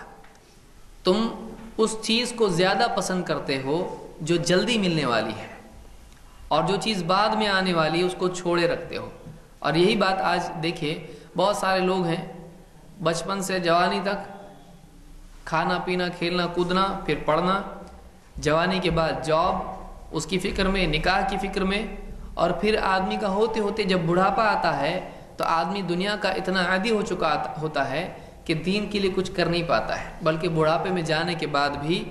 تم اس چیز کو زیادہ پسند کرتے ہو جو جلدی ملنے والی ہے، اور جو چیز بعد میں آنے والی ہے اس کو چھوڑے رکھتے ہو۔ اور یہی بات آج دیکھیں، بہت سارے لوگ ہیں بچپن سے جوانی تک کھانا پینا کھیلنا کودنا پھر پڑھنا، جوانی کے بعد جاب، اس کی فکر میں، نکاح کی فکر میں، اور پھر آدمی کا ہوتے ہوتے جب بڑھاپا آتا ہے تو آدمی دنیا کا اتنا عادی ہو چکا ہوتا ہے کہ دین کے لیے کچھ کر نہیں پاتا ہے، بلکہ بڑھاپے میں جانے کے بعد بھی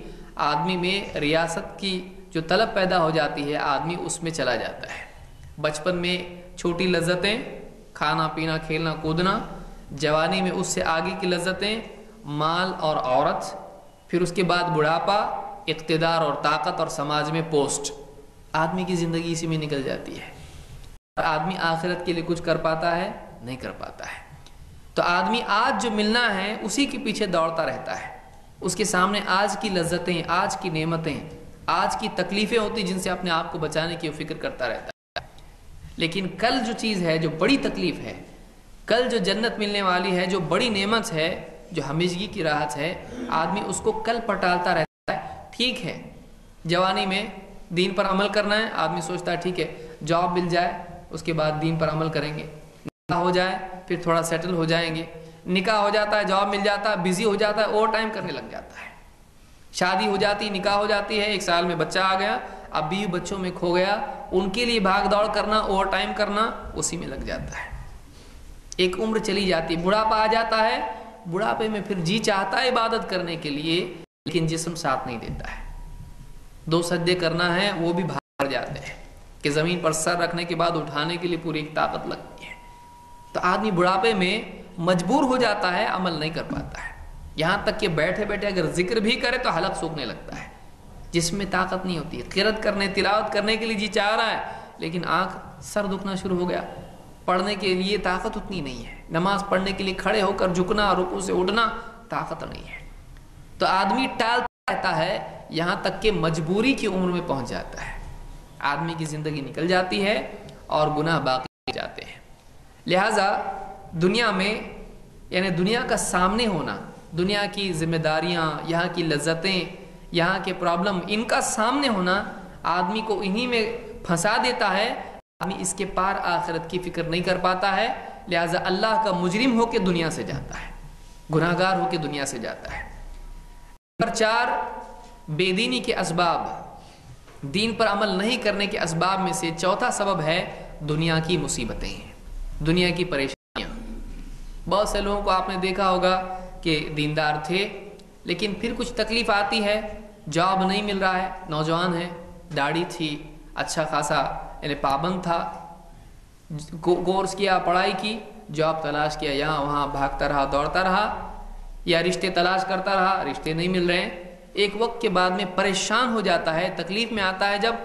آدمی میں ریاست کی جو طلب پیدا ہو جاتی ہے آدمی اس میں چلا جاتا ہے۔ بچپن میں چھوٹی لذتیں، کھانا پینا کھیلنا کودنا، جوانی میں اس سے آگے کی لذتیں، مال اور عورت، پھر اس کے بعد بڑھاپا، اقتدار اور طاقت اور سماج میں پوسٹ، آدمی کی زندگی اسی میں نکل جاتی ہے۔ اور آدمی آخرت کے لیے کچھ کر پاتا ہے؟ نہیں کر پاتا ہے۔ تو آدمی آج جو ملنا ہے اسی کے پیچھے دوڑتا رہتا ہے، اس کے سامنے آج کی لذتیں، آج کی نعمتیں، آج کی تکلیفیں ہوتی جن سے اپنے آپ کو بچانے کی فکر کرتا رہتا ہے۔ لیکن کل جو چیز ہے، جو بڑی تکلیف ہے، کل جو جنت ملنے والی ہے، جو بڑی نعمت ہے، جو ہمیشگی کی راحت ہے، آدمی اس کو کل پر ٹالتا رہتا ہے۔ ٹھیک ہے جوانی میں دین پر عمل کرنا ہے، آدمی سوچتا ہے ٹھیک ہے جاب مل جائے اس کے بعد دین پر عمل کریں گے، نکاح ہو جائے پھر تھوڑا سیٹل ہو جائیں گے، نکاح ہو جاتا ہے، جاب مل جاتا ہے، بزی ہو جاتا ہے، اوور ٹائم کرنے لگ جاتا ہے، شادی ہو جاتی، نکاح ہو جاتی ہے، 1 سال میں بچہ آ گیا، اب بیوی بچوں میں کھو گیا، ان کے لیے بھاگ دوڑ کرنا، اوور ٹائم کرنا، اسی میں لگ جاتا ہے۔ ایک عمر چلی جاتی، بڑھاپا آ جاتا ہے، بڑھاپے میں پھر جی چاہتا ہے عبادت کرنے کے لیے لیکن جسم ساتھ نہیں دیتا ہے۔ 2 سجدے کرنا ہے وہ بھی بھاگ جاتے ہیں کہ زمین پر سر رکھنے کے بعد اٹھانے کے لیے پوری ایک طاقت لگتی ہے۔ تو آدمی بڑھاپے میں مجبور ہو جاتا ہے، عمل نہیں کر پاتا ہے، یہاں تک کہ بیٹھے بیٹھے اگر ذکر بھی کرے تو حلق سوکھنے لگتا ہے، جسم میں طاقت نہیں ہوتی ہے، قرات کرنے تلاوت کرنے کے لیے جی چاہ رہا ہے لیکن آنکھ سر دکھنا شروع ہو گیا، پڑھنے کے لیے طاقت اتنی نہیں ہے، نماز پڑھنے کے لیے کھڑے ہو کر جھکنا، رکوع سے اٹھنا طاقت نہیں ہے۔ تو آدمی ٹالتا رہتا ہے یہاں تک کہ مجبوری کی عمر میں پہنچ جاتا ہے، آدمی کی زندگی نکل جاتی ہے اور گناہ باقی جاتے ہیں۔ لہٰذا دنیا میں یعنی دنیا کا سامنے ہونا، دنیا کی ذمہ داریاں، یہاں کی لذتیں، یہاں کے پرابلم، ان کا سامنے ہونا آدمی کو انہی میں پھنسا دیتا ہے، آدمی اس کے پار آخرت کی فکر نہیں کر پاتا ہے، لہٰذا اللہ کا مجرم ہو کے دنیا سے جاتا ہے، گناہ گار ہو کے دنیا سے جاتا ہے۔ نمبر 4 بے دینی کے اسباب، دین پر عمل نہیں کرنے کے اسباب میں سے چوتھا سبب ہے دنیا کی مصیبتیں، دنیا کی پریشانیاں۔ بہت سے لوگوں کو آپ نے دیکھا ہوگا کہ دیندار تھے لیکن پھر کچھ تکلیف آتی ہے، جاب نہیں مل رہا ہے، نوجوان ہے، داڑھی تھی، اچھا خاصا یعنی پابند تھا، کورس کیا، پڑھائی کی، جاب تلاش کیا، یہاں وہاں بھاگتا رہا، دوڑتا رہا، یا رشتے تلاش کرتا رہا، رشتے نہیں مل رہے ہیں۔ ایک وقت کے بعد میں پریشان ہو جاتا ہے، تکلیف میں آتا ہے، جب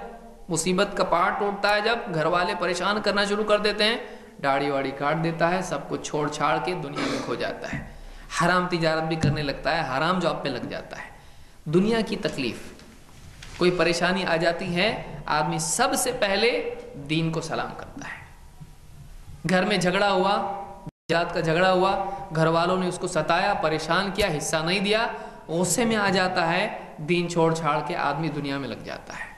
مصیبت کا پہاڑ ٹوٹتا ہے، جب گھر والے پریشان کرنا شروع کر دیتے ہیں، داڑھی واڑی کاٹ دیتا ہے، سب کچھ چھوڑ چھاڑ کے دنیا میں کھو جاتا ہے، حرام تجارت بھی کرنے لگتا ہے، حرام جاب پہ لگ جاتا ہے۔ دنیا کی تکلیف، کوئی پریشانی آ جاتی ہے، آدمی سب سے پہلے دین کو سلام کرتا ہے۔ گھر میں جھگڑا ہوا، جات کا جھگڑا ہوا، گھر والوں نے اس کو ستایا، پریشان کیا، حصہ نہیں دیا، غصے میں آ جاتا ہے، دین چھوڑ چھاڑ کے آدمی دنیا میں لگ جاتا ہے۔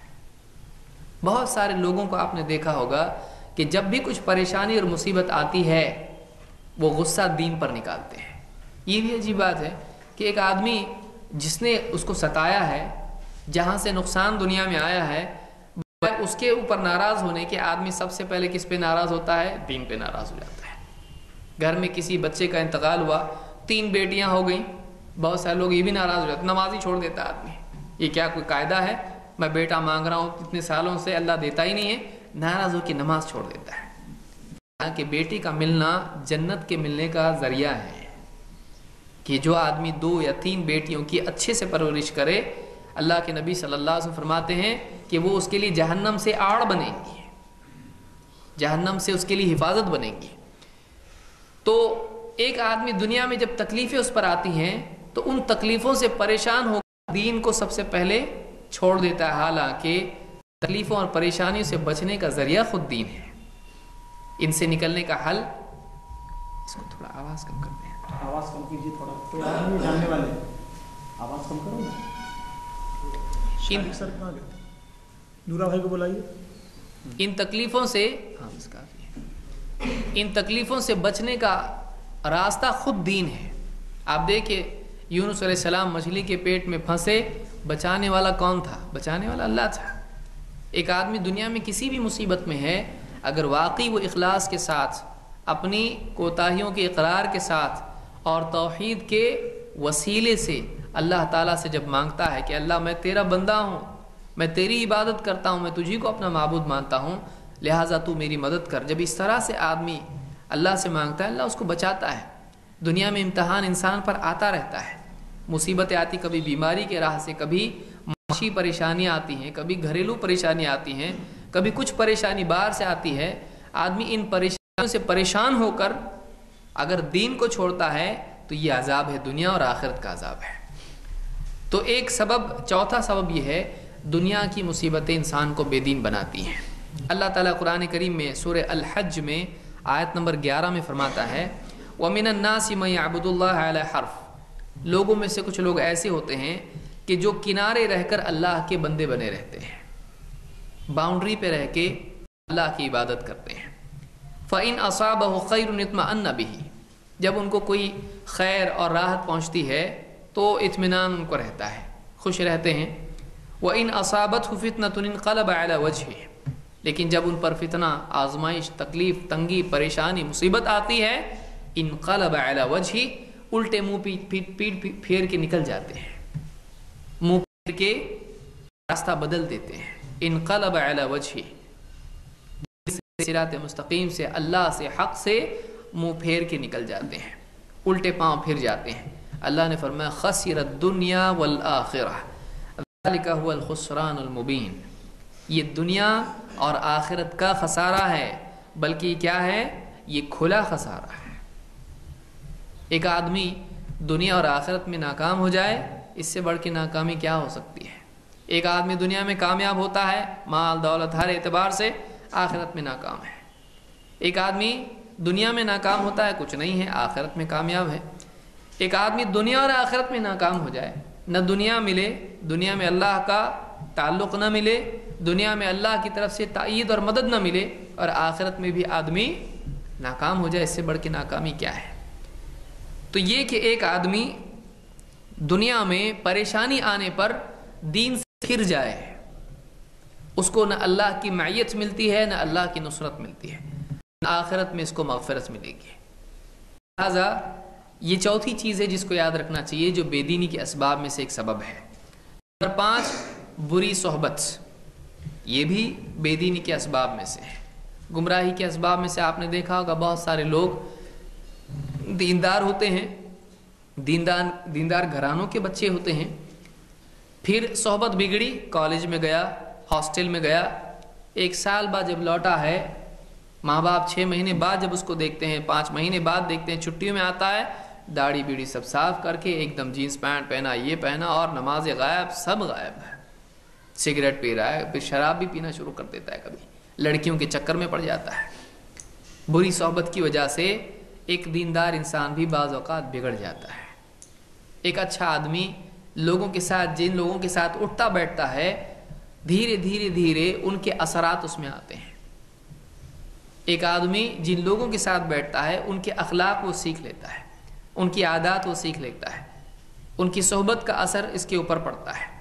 بہت سارے لوگوں کو آپ نے دیکھا ہوگا کہ جب بھی کچھ پریشانی اور مصیبت آتی ہے وہ غصہ دین پر نکالتے ہیں۔ یہ بھی عجیب بات ہے کہ ایک آدمی جس نے اس کو ستایا ہے، جہاں سے نقصان دنیا میں آیا ہے، اس کے اوپر ناراض ہونے کے آدمی سب سے پہلے کس پہ ناراض ہوتا ہے؟ دین پہ ناراض ہو جاتا ہے۔ گھر میں کسی بچے کا انتقال ہوا، 3 بیٹیاں ہو گئیں، بہت سارے لوگ یہ بھی ناراض ہو جاتے ہیں، نماز ہی چھوڑ دیتا ہے آدمی۔ یہ کیا کوئی قاعدہ ہے؟ میں بیٹا مانگ رہا ہوں اتنے سالوں سے، اللہ دیتا ہی نہیں ہے، ناراض ہو کے نماز چھوڑ دیتا ہے۔ کہ بیٹی کا ملنا جنت کے ملنے کا ذریعہ ہے، کہ جو آدمی 2 یا 3 بیٹیوں کی اچھے سے پرورش کرے، اللہ کے نبی صلی اللہ علیہ وسلم فرماتے ہیں کہ وہ اس کے لیے جہنم سے آڑ بنیں گی، جہنم سے اس کے لیے حفاظت بنیں گی۔ تو ایک آدمی دنیا میں جب تکلیفیں اس پر آتی ہیں تو ان تکلیفوں سے پریشان ہو کر دین کو سب سے پہلے چھوڑ دیتا ہے، حالانکہ تکلیفوں اور پریشانیوں سے بچنے کا ذریعہ خود دین ہے۔ ان سے نکلنے کا حل، اس کو تھوڑا آواز کم کرتے ہیں، آواز کم کیجیے تھوڑا، کوئی آدمی جاننے والے، آواز کم کرو نا۔ سر کہاں گئے؟ نورا بھائی کو بلائیے۔ ان تکلیفوں سے ان تکلیفوں سے بچنے کا راستہ خود دین ہے۔ آپ دیکھیں یونس علیہ السلام مچھلی کے پیٹ میں پھنسے، بچانے والا کون تھا؟ بچانے والا اللہ تھا۔ ایک آدمی دنیا میں کسی بھی مصیبت میں ہے، اگر واقعی وہ اخلاص کے ساتھ، اپنی کوتاہیوں کے اقرار کے ساتھ اور توحید کے وسیلے سے اللہ تعالیٰ سے جب مانگتا ہے کہ اللہ میں تیرا بندہ ہوں، میں تیری عبادت کرتا ہوں، میں تجھی کو اپنا معبود مانتا ہوں، لہٰذا تو میری مدد کر، جب اس طرح سے آدمی اللہ سے مانگتا ہے، اللہ اس کو بچاتا ہے۔ دنیا میں امتحان انسان پر آتا رہتا ہے، مصیبتیں آتی، کبھی بیماری کے راہ سے، کبھی معاشی پریشانیاں آتی ہیں، کبھی گھریلو پریشانیاں آتی ہیں، کبھی کچھ پریشانی باہر سے آتی ہے۔ آدمی ان پریشانیوں سے پریشان ہو کر اگر دین کو چھوڑتا ہے تو یہ عذاب ہے، دنیا اور آخرت کا عذاب ہے۔ تو ایک سبب، چوتھا سبب یہ ہے، دنیا کی مصیبتیں انسان کو بے دین بناتی ہیں۔ اللہ تعالیٰ قرآن کریم میں سورہ الحج میں آیت نمبر 11 میں فرماتا ہے وَمِنَ النَّاسِ مَن يَعْبُدُ اللَّهَ عَلَى حَرْفٍ، لوگوں میں سے کچھ لوگ ایسے ہوتے ہیں کہ جو کنارے رہ کر اللہ کے بندے بنے رہتے ہیں، باؤنڈری پہ رہ کے اللہ کی عبادت کرتے ہیں۔ فَإِنْ أَصَابَهُ خَيْرٌ اطْمَأَنَّ بِهِ، جب ان کو کوئی خیر اور راحت پہنچتی ہے تو اطمینان ان کو رہتا ہے، خوش رہتے ہیں۔ وَإِنْ أَصَابَتْهُ فِتْنَةٌ انقلب عَلَى وَجْهِهِ، لیکن جب ان پر فتنہ، آزمائش، تکلیف، تنگی، پریشانی، مصیبت آتی ہے، انقلب علی وجہی، الٹے منہ پیٹ پھیر کے نکل جاتے ہیں، منہ پھیر کے راستہ بدل دیتے ہیں۔ انقلب علی وجہی، صراط مستقیم سے، اللہ سے، حق سے منہ پھیر کے نکل جاتے ہیں، الٹے پاؤں پھر جاتے ہیں۔ اللہ نے فرمایا خسر الدنیا والآخرہ ذلک هو الخسران المبین، یہ دنیا اور آخرت کا خسارہ ہے، بلکہ کیا ہے؟ یہ کھلا خسارہ ہے۔ ایک آدمی دنیا اور آخرت میں ناکام ہو جائے، اس سے بڑھ کے ناکامی کیا ہو سکتی ہے؟ ایک آدمی دنیا میں کامیاب ہوتا ہے، مال دولت ہر اعتبار سے، آخرت میں ناکام ہے۔ ایک آدمی دنیا میں ناکام ہوتا ہے، کچھ نہیں ہے، آخرت میں کامیاب ہے۔ ایک آدمی دنیا اور آخرت میں ناکام ہو جائے، نہ دنیا ملے، دنیا میں اللہ کا تعلق نہ ملے، دنیا میں اللہ کی طرف سے تائید اور مدد نہ ملے، اور آخرت میں بھی آدمی ناکام ہو جائے، اس سے بڑھ کے ناکامی کیا ہے؟ تو یہ کہ ایک آدمی دنیا میں پریشانی آنے پر دین سے پھر جائے، اس کو نہ اللہ کی معیت ملتی ہے، نہ اللہ کی نصرت ملتی ہے، نہ آخرت میں اس کو مغفرت ملے گی۔ لہٰذا یہ چوتھی چیز ہے جس کو یاد رکھنا چاہیے، جو بے دینی کے اسباب میں سے ایک سبب ہے۔ نمبر 5، بری صحبت، یہ بھی بے دینی کے اسباب میں سے ہے۔ گمراہی کے اسباب میں سے آپ نے دیکھا ہوگا بہت سارے لوگ دیندار ہوتے ہیں، دیندار گھرانوں کے بچے ہوتے ہیں، پھر صحبت بگڑی، کالج میں گیا، ہاسٹل میں گیا، 1 سال بعد جب لوٹا ہے، ماں باپ 6 مہینے بعد جب اس کو دیکھتے ہیں، 5 مہینے بعد دیکھتے ہیں، چھٹیوں میں آتا ہے، داڑھی بیڑی سب صاف کر کے ایک دم جینس پینٹ پہنا، یہ پہنا، اور نماز غائب، سب غائب ہے، سگریٹ پی رہا ہے، پھر شراب بھی پینا شروع کر دیتا ہے، کبھی لڑکیوں کے چکر میں پڑ جاتا ہے۔ بری صحبت کی وجہ سے ایک دیندار انسان بھی بعض اوقات بگڑ جاتا ہے۔ ایک اچھا آدمی لوگوں کے ساتھ، جن لوگوں کے ساتھ اٹھتا بیٹھتا ہے، دھیرے دھیرے دھیرے ان کے اثرات اس میں آتے ہیں۔ ایک آدمی جن لوگوں کے ساتھ بیٹھتا ہے، ان کے اخلاق وہ سیکھ لیتا ہے، ان کی عادات وہ سیکھ لیتا ہے، ان کی صحبت کا اثر اس کے اوپر پڑتا ہے۔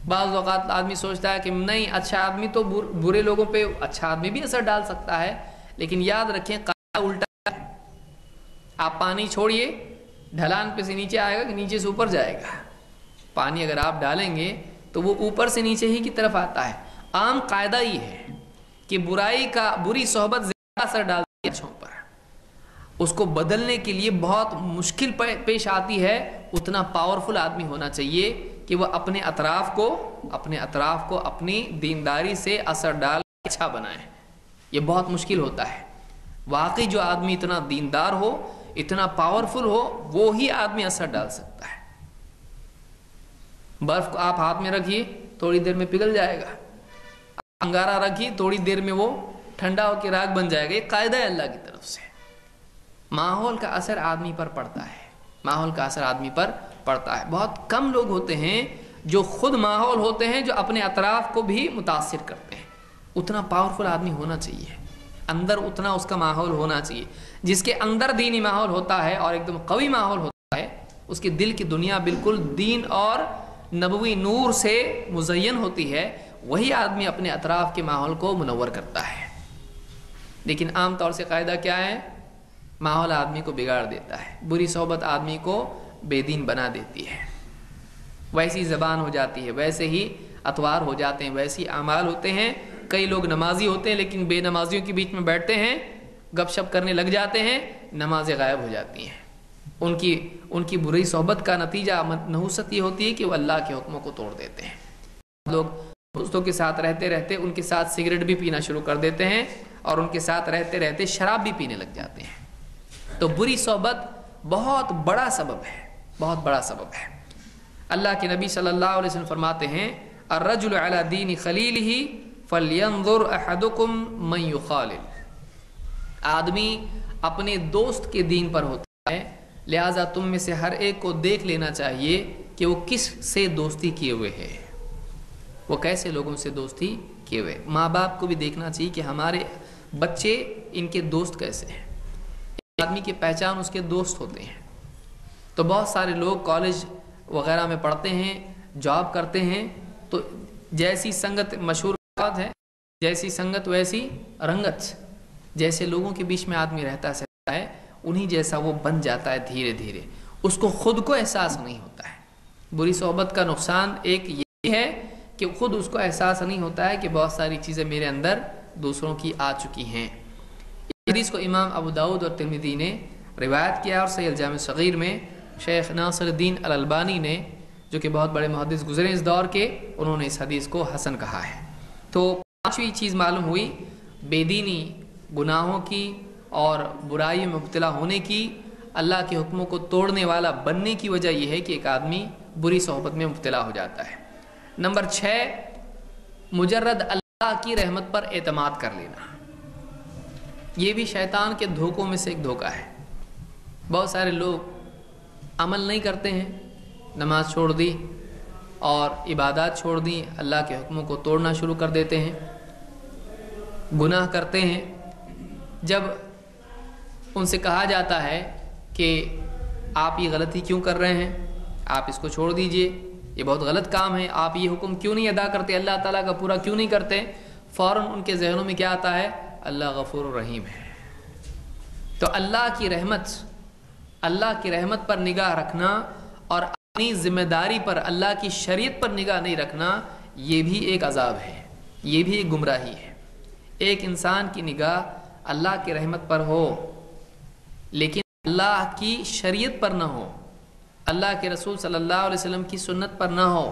بعض اوقات آدمی سوچتا ہے کہ نہیں، اچھا آدمی تو برے لوگوں پہ، اچھا آدمی بھی اثر ڈال سکتا ہے، لیکن یاد رکھیں قاعدہ الٹا ہے۔ آپ پانی چھوڑیے، ڈھلان پہ سے نیچے آئے گا کہ نیچے سے اوپر جائے گا؟ پانی اگر آپ ڈالیں گے تو وہ اوپر سے نیچے ہی کی طرف آتا ہے۔ عام قاعدہ یہ ہے کہ بری صحبت زیادہ اثر ڈالتی ہے اچھوں پر، اس کو بدلنے کے لیے بہت مشکل پیش آتی ہے۔ اتنا پاورفل آدمی ہونا چاہیے کہ وہ اپنے اطراف کو اپنی دینداری سے اثر ڈال اچھا بنائے۔ یہ بہت مشکل ہوتا ہے۔ واقعی جو آدمی اتنا دیندار ہو، اتنا پاورفل ہو، وہی آدمی اثر ڈال سکتا ہے۔ برف کو آپ ہاتھ میں رکھیے، تھوڑی دیر میں پگھل جائے گا۔ انگارہ رکھیے، تھوڑی دیر میں وہ ٹھنڈا ہو کے راکھ بن جائے گا۔ یہ قاعدہ ہے اللہ کی طرف سے۔ ماحول کا اثر آدمی پر پڑتا ہے، ماحول کا اثر آدمی پر پڑتا ہے۔ بہت کم لوگ ہوتے ہیں جو خود ماحول ہوتے ہیں، جو اپنے اطراف کو بھی متاثر کرتے ہیں۔ اتنا پاورفل آدمی ہونا چاہیے، اندر اتنا اس کا ماحول ہونا چاہیے۔ جس کے اندر دینی ماحول ہوتا ہے اور ایک دم قوی ماحول ہوتا ہے، اس کے دل کی دنیا بالکل دین اور نبوی نور سے مزین ہوتی ہے، وہی آدمی اپنے اطراف کے ماحول کو منور کرتا ہے۔ لیکن عام طور سے قاعدہ کیا ہے؟ ماحول آدمی کو بگاڑ دیتا ہے، بری صحبت آدمی کو بے دین بنا دیتی ہے۔ ویسی زبان ہو جاتی ہے، ویسے ہی اطوار ہو جاتے ہیں، ویسی اعمال ہوتے ہیں۔ کئی لوگ نمازی ہوتے ہیں لیکن بے نمازیوں کے بیچ میں بیٹھتے ہیں، گپ شپ کرنے لگ جاتے ہیں، نمازیں غائب ہو جاتی ہیں۔ ان کی بری صحبت کا نتیجہ نحوست یہ ہوتی ہے کہ وہ اللہ کے حکموں کو توڑ دیتے ہیں۔ لوگ دوستوں کے ساتھ رہتے رہتے ان کے ساتھ سگریٹ بھی پینا شروع کر دیتے ہیں، اور ان کے ساتھ رہتے رہتے شراب بھی پینے لگ جاتے ہیں۔ تو بری صحبت بہت بڑا سبب ہے، بہت بڑا سبب ہے۔ اللہ کے نبی صلی اللہ علیہ وسلم فرماتے ہیں، الرجل علی دین خلیلہ فلینظر احدکم من یخالل۔ آدمی اپنے دوست کے دین پر ہوتا ہے، لہٰذا تم میں سے ہر ایک کو دیکھ لینا چاہیے کہ وہ کس سے دوستی کیے ہوئے ہے، وہ کیسے لوگوں سے دوستی کیے ہوئے۔ ماں باپ کو بھی دیکھنا چاہیے کہ ہمارے بچے ان کے دوست کیسے ہیں۔ آدمی کی پہچان اس کے دوست ہوتے ہیں۔ تو بہت سارے لوگ کالج وغیرہ میں پڑھتے ہیں، جاب کرتے ہیں، تو جیسی سنگت، مشہور بات ہے، جیسی سنگت ویسی رنگت، جیسے لوگوں کے بیچ میں آدمی رہتا ہے انہی جیسا وہ بن جاتا ہے دھیرے دھیرے، اس کو خود کو احساس نہیں ہوتا ہے۔ بری صحبت کا نقصان ایک یہ ہے کہ خود اس کو احساس نہیں ہوتا ہے کہ بہت ساری چیزیں میرے اندر دوسروں کی آ چکی ہیں۔ اس حدیث کو امام ابو داؤد اور ترمذی نے روایت کیا، اور صحیح الجامع صغیر میں شیخ ناصر الدین الالبانی نے، جو کہ بہت بڑے محدث گزرے اس دور کے، انہوں نے اس حدیث کو حسن کہا ہے۔ تو پانچویں چیز معلوم ہوئی بے دینی، گناہوں کی اور برائی میں مبتلا ہونے کی، اللہ کے حکموں کو توڑنے والا بننے کی وجہ یہ ہے کہ ایک آدمی بری صحبت میں مبتلا ہو جاتا ہے۔ نمبر 6، مجرد اللہ کی رحمت پر اعتماد کر لینا۔ یہ بھی شیطان کے دھوکوں میں سے ایک دھوکہ ہے۔ بہت سارے لوگ عمل نہیں کرتے ہیں، نماز چھوڑ دی اور عبادات چھوڑ دی، اللہ کے حکموں کو توڑنا شروع کر دیتے ہیں، گناہ کرتے ہیں۔ جب ان سے کہا جاتا ہے کہ آپ یہ غلطی کیوں کر رہے ہیں، آپ اس کو چھوڑ دیجئے، یہ بہت غلط کام ہے، آپ یہ حکم کیوں نہیں ادا کرتے، اللہ تعالیٰ کا پورا کیوں نہیں کرتے، فوراً ان کے ذہنوں میں کیا آتا ہے، اللہ غفور الرحیم ہے۔ تو اللہ کی رحمت پر نگاہ رکھنا اور اپنی ذمہ داری پر، اللہ کی شریعت پر نگاہ نہیں رکھنا، یہ بھی ایک عذاب ہے، یہ بھی ایک گمراہی ہے۔ ایک انسان کی نگاہ اللہ کی رحمت پر ہو لیکن اللہ کی شریعت پر نہ ہو، اللہ کے رسول صلی اللہ علیہ وسلم کی سنت پر نہ ہو،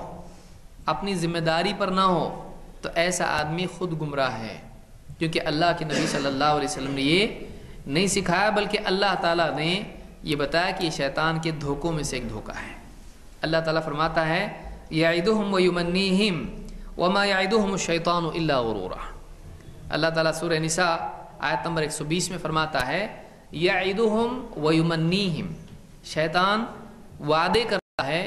اپنی ذمہ داری پر نہ ہو، تو ایسا آدمی خود گمراہ ہے، کیونکہ اللہ کے نبی صلی اللہ علیہ وسلم نے یہ نہیں سکھایا، بلکہ اللہ تعالیٰ نے یہ بتایا کہ یہ شیطان کے دھوکوں میں سے ایک دھوکہ ہے۔ اللہ تعالیٰ فرماتا ہے یعدہم ویمنیہم وما یعدہم الشیطان الا غرورا۔ اللہ تعالیٰ سورہ نساء آیت نمبر 120 میں فرماتا ہے یعدہم ویمنیہم، شیطان وعدے کرتا ہے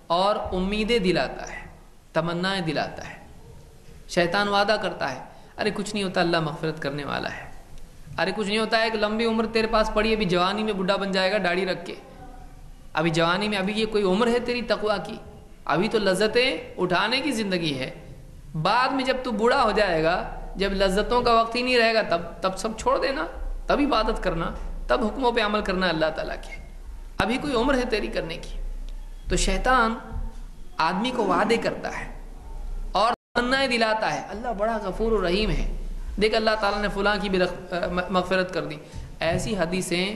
اور امیدیں دلاتا ہے، تمنائیں دلاتا ہے۔ شیطان وعدہ کرتا ہے، ارے کچھ نہیں ہوتا، اللہ مغفرت کرنے والا ہے، ارے کچھ نہیں ہوتا ہے، ایک لمبی عمر تیرے پاس پڑی، ابھی جوانی میں بڈھا بن جائے گا داڑھی رکھ کے، ابھی جوانی میں، ابھی یہ کوئی عمر ہے تیری تقویٰ کی، ابھی تو لذتیں اٹھانے کی زندگی ہے، بعد میں جب تو بوڑھا ہو جائے گا، جب لذتوں کا وقت ہی نہیں رہے گا، تب سب چھوڑ دینا، تب عبادت کرنا، تب حکموں پہ عمل کرنا اللہ تعالیٰ کے، ابھی کوئی عمر ہے تیری کرنے کی۔ تو شیطان آدمی کو وعدے کرتا ہے اور تمنائیں دلاتا ہے، اللہ بڑا غفور و رحیم ہے، دیکھ اللہ تعالیٰ نے فلاں کی بھی مغفرت کر دی۔ ایسی حدیثیں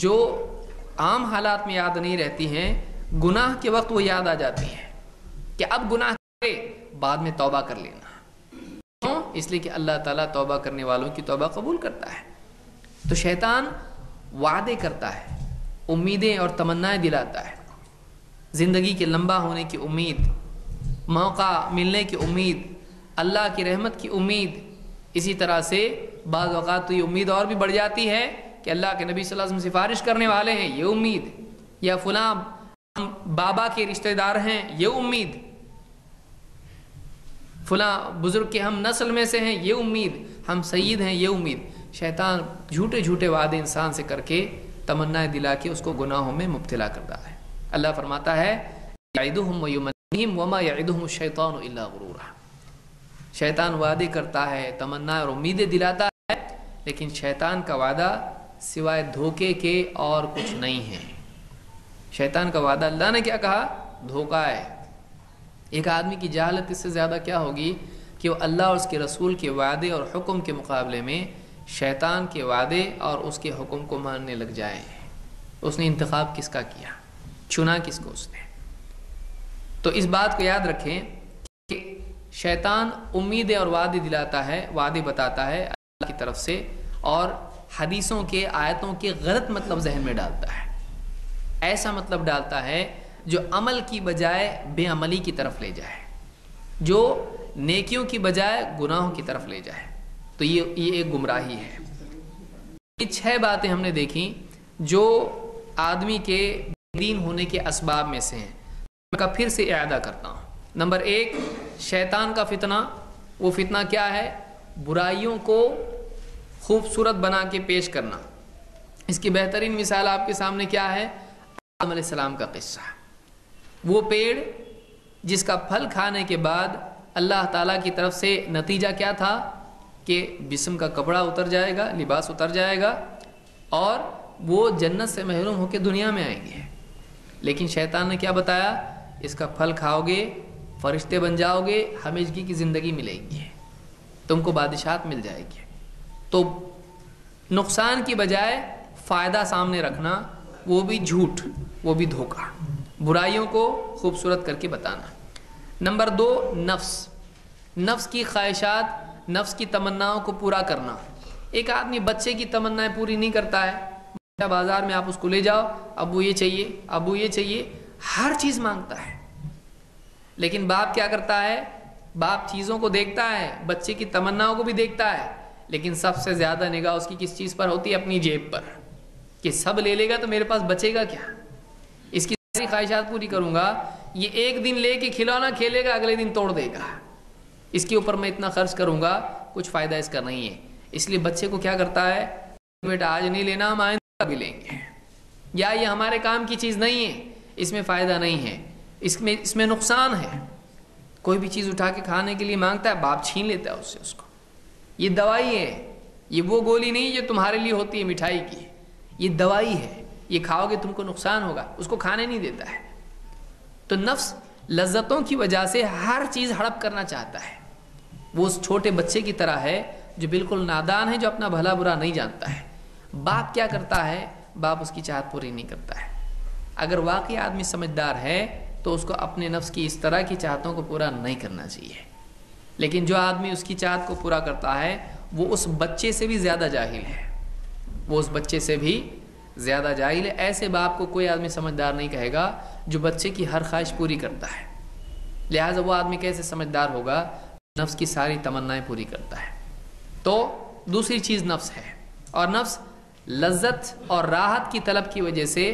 جو عام حالات میں یاد نہیں رہتی ہیں، گناہ کے وقت وہ یاد آ جاتی ہیں کہ اب گناہ کرے، بعد میں توبہ کر لینا، کیوں؟ اس لیے کہ اللہ تعالیٰ توبہ کرنے والوں کی توبہ قبول کرتا ہے۔ تو شیطان وعدے کرتا ہے، امیدیں اور تمنائیں دلاتا ہے، زندگی کے لمبا ہونے کی امید، موقع ملنے کی امید، اللہ کی رحمت کی امید۔ اسی طرح سے بعض اوقات تو یہ امید اور بھی بڑھ جاتی ہے کہ اللہ کے نبی صلی اللہ علیہ وسلم سفارش کرنے والے ہیں، یہ امید، یا فلاں بابا کے رشتہ دار ہیں، یہ امید، فلاں بزرگ کے ہم نسل میں سے ہیں، یہ امید، ہم سید ہیں، یہ امید۔ شیطان جھوٹے جھوٹے وعدے انسان سے کر کے، تمنائیں دلا کے اس کو گناہوں میں مبتلا کرتا ہے۔ اللہ فرماتا ہے یعدہم ویمنیہم وما یعدہم الشیطان الا غرورا۔ شیطان وعدے کرتا ہے، تمنا اور امیدیں دلاتا ہے، لیکن شیطان کا وعدہ سوائے دھوکے کے اور کچھ نہیں ہے۔ شیطان کا وعدہ، اللہ نے کیا کہا، دھوکہ ہے۔ ایک آدمی کی جہالت اس سے زیادہ کیا ہوگی کہ وہ اللہ اور اس کے رسول کے وعدے اور حکم کے مقابلے میں شیطان کے وعدے اور اس کے حکم کو ماننے لگ جائے۔ اس نے انتخاب کس کا کیا، چنا کس کو اس نے۔ تو اس بات کو یاد رکھیں کہ شیطان امیدیں اور وعدے دلاتا ہے، وعدے بتاتا ہے اللہ کی طرف سے، اور حدیثوں کے، آیتوں کے غلط مطلب ذہن میں ڈالتا ہے، ایسا مطلب ڈالتا ہے جو عمل کی بجائے بے عملی کی طرف لے جائے، جو نیکیوں کی بجائے گناہوں کی طرف لے جائے۔ تو یہ ایک گمراہی ہے۔ یہ 6 باتیں ہم نے دیکھی جو آدمی کے دین ہونے کے اسباب میں سے ہیں۔ میں کا پھر سے اعادہ کرتا ہوں۔ نمبر 1، شیطان کا فتنہ۔ وہ فتنہ کیا ہے؟ برائیوں کو خوبصورت بنا کے پیش کرنا۔ اس کی بہترین مثال آپ کے سامنے کیا ہے؟ آدم علیہ السلام کا قصہ۔ وہ پیڑ جس کا پھل کھانے کے بعد اللہ تعالیٰ کی طرف سے نتیجہ کیا تھا کہ جسم کا کپڑا اتر جائے گا، لباس اتر جائے گا، اور وہ جنت سے محروم ہو کے دنیا میں آئیں گے۔ لیکن شیطان نے کیا بتایا؟ اس کا پھل کھاؤ گے، فرشتے بن جاؤ گے، ہمیشگی کی زندگی ملے گی، تم کو بادشاہت مل جائے گی۔ تو نقصان کی بجائے فائدہ سامنے رکھنا، وہ بھی جھوٹ، وہ بھی دھوکہ، برائیوں کو خوبصورت کر کے بتانا۔ نمبر 2، نفس کی خواہشات، نفس کی تمناؤں کو پورا کرنا۔ ایک آدمی بچے کی تمنائیں پوری نہیں کرتا ہے، بچہ بازار میں آپ اس کو لے جاؤ، ابو یہ چاہیے، ابو یہ چاہیے، ہر چیز مانگتا ہے۔ لیکن باپ کیا کرتا ہے؟ باپ چیزوں کو دیکھتا ہے، بچے کی تمناؤں کو بھی دیکھتا ہے، لیکن سب سے زیادہ نگاہ اس کی کس چیز پر ہوتی ہے؟ اپنی جیب پر، کہ سب لے لے گا تو میرے پاس بچے گا کیا؟ اس کی ساری خواہشات پوری کروں گا، یہ ایک دن لے کے کھلونا کھیلے گا، اگلے دن توڑ دے گا، اس کے اوپر میں اتنا خرچ کروں گا، کچھ فائدہ اس کا نہیں ہے۔ اس لیے بچے کو کیا کرتا ہے؟ بیٹا آج نہیں لینا، ہم آئندہ بھی لیں گے، یا یہ ہمارے کام کی چیز نہیں ہے، اس میں فائدہ نہیں ہے، اس میں نقصان ہے. کوئی بھی چیز اٹھا کے کھانے کے لیے مانگتا ہے، باپ چھین لیتا ہے اس کو. یہ دوائی ہے، یہ وہ گولی نہیں جو تمہارے لیے ہوتی ہے مٹھائی کی، یہ دوائی ہے، یہ کھاؤ گے تم کو نقصان ہوگا، اس کو کھانے نہیں دیتا ہے. تو نفس لذتوں کی وجہ سے ہر چیز ہڑپ کرنا چاہتا ہے. وہ اس چھوٹے بچے کی طرح ہے جو بالکل نادان ہے، جو اپنا بھلا برا نہیں جانتا ہے. باپ کیا کرتا ہے؟ باپ اس کی چاہت پوری نہیں کرتا ہے. اگر واقعی آدمی سمجھدار ہے تو اس کو اپنے نفس کی اس طرح کی چاہتوں کو پورا نہیں کرنا چاہیے. لیکن جو آدمی اس کی چاہت کو پورا کرتا ہے وہ اس بچے سے بھی زیادہ جاہل ہے، وہ اس بچے سے بھی زیادہ جاہل ہے. ایسے باپ کو کوئی آدمی سمجھدار نہیں کہے گا جو بچے کی ہر خواہش پوری کرتا ہے. لہٰذا وہ آدمی کیسے سمجھدار ہوگا؟ نفس کی ساری تمنائیں پوری کرتا ہے. تو دوسری چیز نفس ہے، اور نفس لذت اور راحت کی طلب کی وجہ سے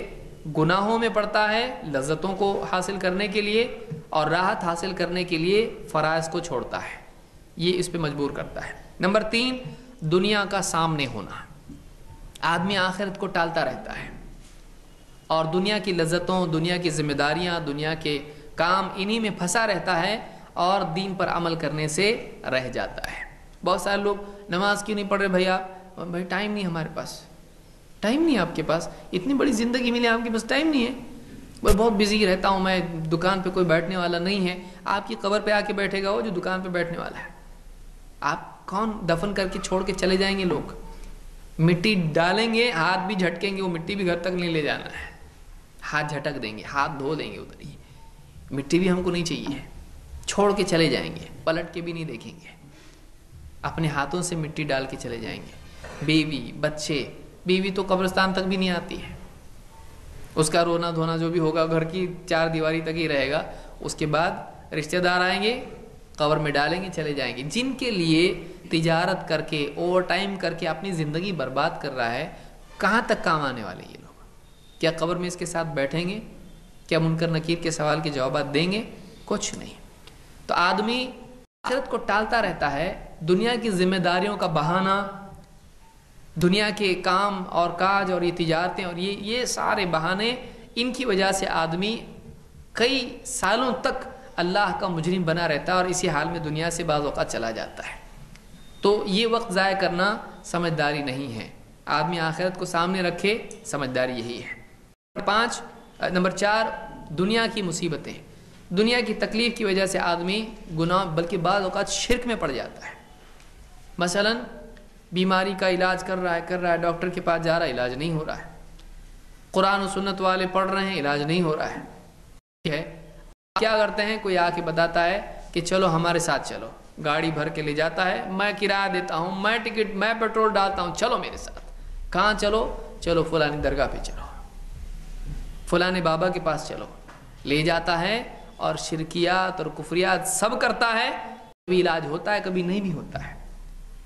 گناہوں میں پڑتا ہے لذتوں کو حاصل کرنے کے لیے، اور راحت حاصل کرنے کے لیے فرائض کو چھوڑتا ہے. یہ اس پہ مجبور کرتا ہے. نمبر 3، دنیا کا سامنے ہونا. آدمی آخرت کو ٹالتا رہتا ہے اور دنیا کی لذتوں، دنیا کی ذمہ داریاں، دنیا کے کام، انہی میں پھنسا رہتا ہے اور دین پر عمل کرنے سے رہ جاتا ہے. بہت سارے لوگ نماز کیوں نہیں پڑھ رہے بھائی آپ؟ بھائی ٹائم نہیں ہمارے پاس. ٹائم نہیں آپ کے پاس؟ اتنی بڑی زندگی ملی آپ کے پاس ٹائم نہیں ہے؟ میں بہت بزی رہتا ہوں، میں دکان پہ کوئی بیٹھنے والا نہیں ہے. آپ کی قبر پہ آ کے بیٹھے گا وہ جو دکان پہ بیٹھنے والا ہے. آپ کون دفن کر کے چھوڑ کے چلے جائیں گے؟ لوگ مٹی ڈالیں گے، ہاتھ بھی جھٹکیں گے، وہ مٹی بھی گھر تک نہیں لے جانا ہے. ہاتھ جھٹک دیں گے، ہاتھ دھو دیں گے ادھر ہی. مٹی بھی ہم کو نہیں چاہیے، چھوڑ کے چلے جائیں گے، پلٹ کے بھی نہیں دیکھیں گے، اپنے ہاتھوں سے مٹی ڈال کے چلے جائیں گے. بیوی بچے، بیوی تو قبرستان تک بھی نہیں آتی ہے، اس کا رونا دھونا جو بھی ہوگا گھر کی 4 دیواری تک ہی رہے گا. اس کے بعد رشتہ دار آئیں گے، قبر میں ڈالیں گے، چلے جائیں گے. جن کے لیے تجارت کر کے اوور ٹائم کر کے اپنی زندگی برباد کر رہا ہے، کہاں تک کام آنے والے یہ لوگ؟ کیا قبر میں اس کے ساتھ بیٹھیں گے؟ کیا منکر نکیر کے سوال کے جوابات دیں گے؟ کچھ نہیں. تو آدمی آخرت کو ٹالتا رہتا ہے. دنیا کی ذمہ داریوں کا بہانہ، دنیا کے کام اور کاج اور یہ تجارتیں اور یہ سارے بہانے، ان کی وجہ سے آدمی کئی سالوں تک اللہ کا مجرم بنا رہتا ہے اور اسی حال میں دنیا سے بعض اوقات چلا جاتا ہے. تو یہ وقت ضائع کرنا سمجھداری نہیں ہے. آدمی آخرت کو سامنے رکھے، سمجھداری یہی ہے. نمبر 4، دنیا کی مصیبتیں. دنیا کی تکلیف کی وجہ سے آدمی گناہ بلکہ بعض اوقات شرک میں پڑ جاتا ہے. مثلا بیماری کا علاج کر رہا ہے، ڈاکٹر کے پاس جا رہا ہے، علاج نہیں ہو رہا ہے. قرآن و سنت والے پڑھ رہے ہیں، علاج نہیں ہو رہا ہے. کیا کرتے ہیں؟ کوئی آ کے بتاتا ہے کہ چلو ہمارے ساتھ چلو، گاڑی بھر کے لے جاتا ہے، میں کرایہ دیتا ہوں، میں ٹکٹ، میں پیٹرول ڈالتا ہوں، چلو میرے ساتھ. کہاں چلو؟ چلو فلانی درگاہ پہ چلو، فلانے بابا کے پاس چلو. لے جاتا ہے اور شرکیات اور کفریات سب کرتا ہے. کبھی علاج ہوتا ہے، کبھی نہیں بھی ہوتا ہے.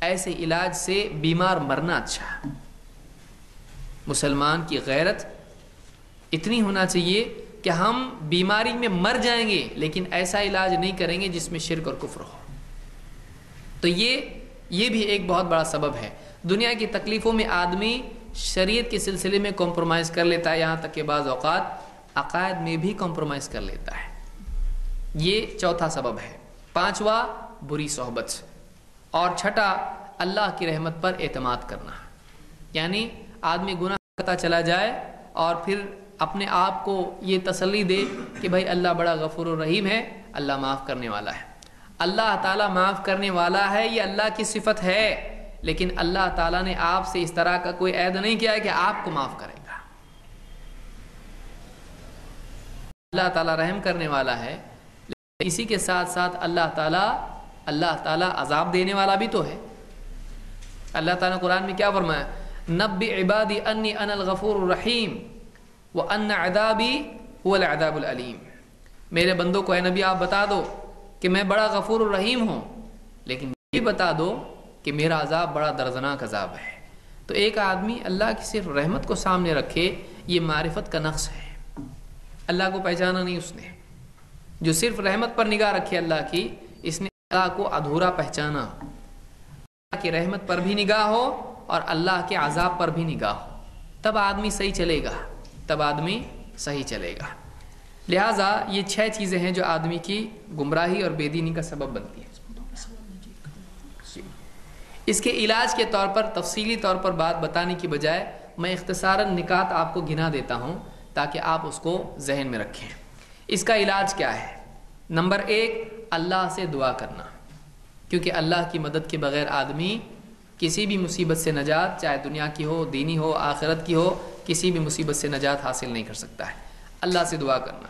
ایسے علاج سے بیمار مرنا اچھا. مسلمان کی غیرت اتنی ہونا چاہیے کہ ہم بیماری میں مر جائیں گے لیکن ایسا علاج نہیں کریں گے جس میں شرک اور کفر ہو. تو یہ بھی ایک بہت بڑا سبب ہے. دنیا کی تکلیفوں میں آدمی شریعت کے سلسلے میں کمپرومائز کر لیتا ہے، یہاں تک کہ بعض اوقات عقائد میں بھی کمپرومائز کر لیتا ہے. یہ چوتھا سبب ہے. 5واں بری صحبت، اور 6ٹھا اللہ کی رحمت پر اعتماد کرنا. یعنی آدمی گناہ کرتا چلا جائے اور پھر اپنے آپ کو یہ تسلی دے کہ بھائی اللہ بڑا غفور و رحیم ہے، اللہ معاف کرنے والا ہے. اللہ تعالیٰ معاف کرنے والا ہے، یہ اللہ کی صفت ہے، لیکن اللہ تعالیٰ نے آپ سے اس طرح کا کوئی عہد نہیں کیا ہے کہ آپ کو معاف کرے گا. اللہ تعالیٰ رحم کرنے والا ہے، لیکن اسی کے ساتھ ساتھ اللہ تعالیٰ عذاب دینے والا بھی تو ہے. اللہ تعالیٰ نے قرآن میں کیا فرمایا؟ نبئ عبادی انی انا الغفور الرحیم وان عذابی هو العذاب العلیم. میرے بندوں کو اے نبی آپ بتا دو کہ میں بڑا غفور الرحیم ہوں، لیکن یہ بتا دو کہ میرا عذاب بڑا دردناک عذاب ہے. تو ایک آدمی اللہ کی صرف رحمت کو سامنے رکھے، یہ معرفت کا نقص ہے. اللہ کو پہچانا نہیں اس نے. جو صرف رحمت پر نگاہ رکھے اللہ کی، اس نے اللہ کو ادھورا پہچانا. اللہ کی رحمت پر بھی نگاہ ہو اور اللہ کے عذاب پر بھی نگاہ ہو، تب آدمی صحیح چلے گا، تب آدمی صحیح چلے گا. لہٰذا یہ 6 چیزیں ہیں جو آدمی کی گمراہی اور بے دینی کا سبب بنتی ہیں۔ اس کے علاج کے طور پر تفصیلی طور پر بات بتانے کی بجائے میں اختصاراً نکات آپ کو گنا دیتا ہوں تاکہ آپ اس کو ذہن میں رکھیں۔ اس کا علاج کیا ہے؟ نمبر 1، اللہ سے دعا کرنا، کیونکہ اللہ کی مدد کے بغیر آدمی کسی بھی مصیبت سے نجات، چاہے دنیا کی ہو، دینی ہو، آخرت کی ہو، کسی بھی مصیبت سے نجات حاصل نہیں کر سکتا ہے۔ اللہ سے دعا کرنا۔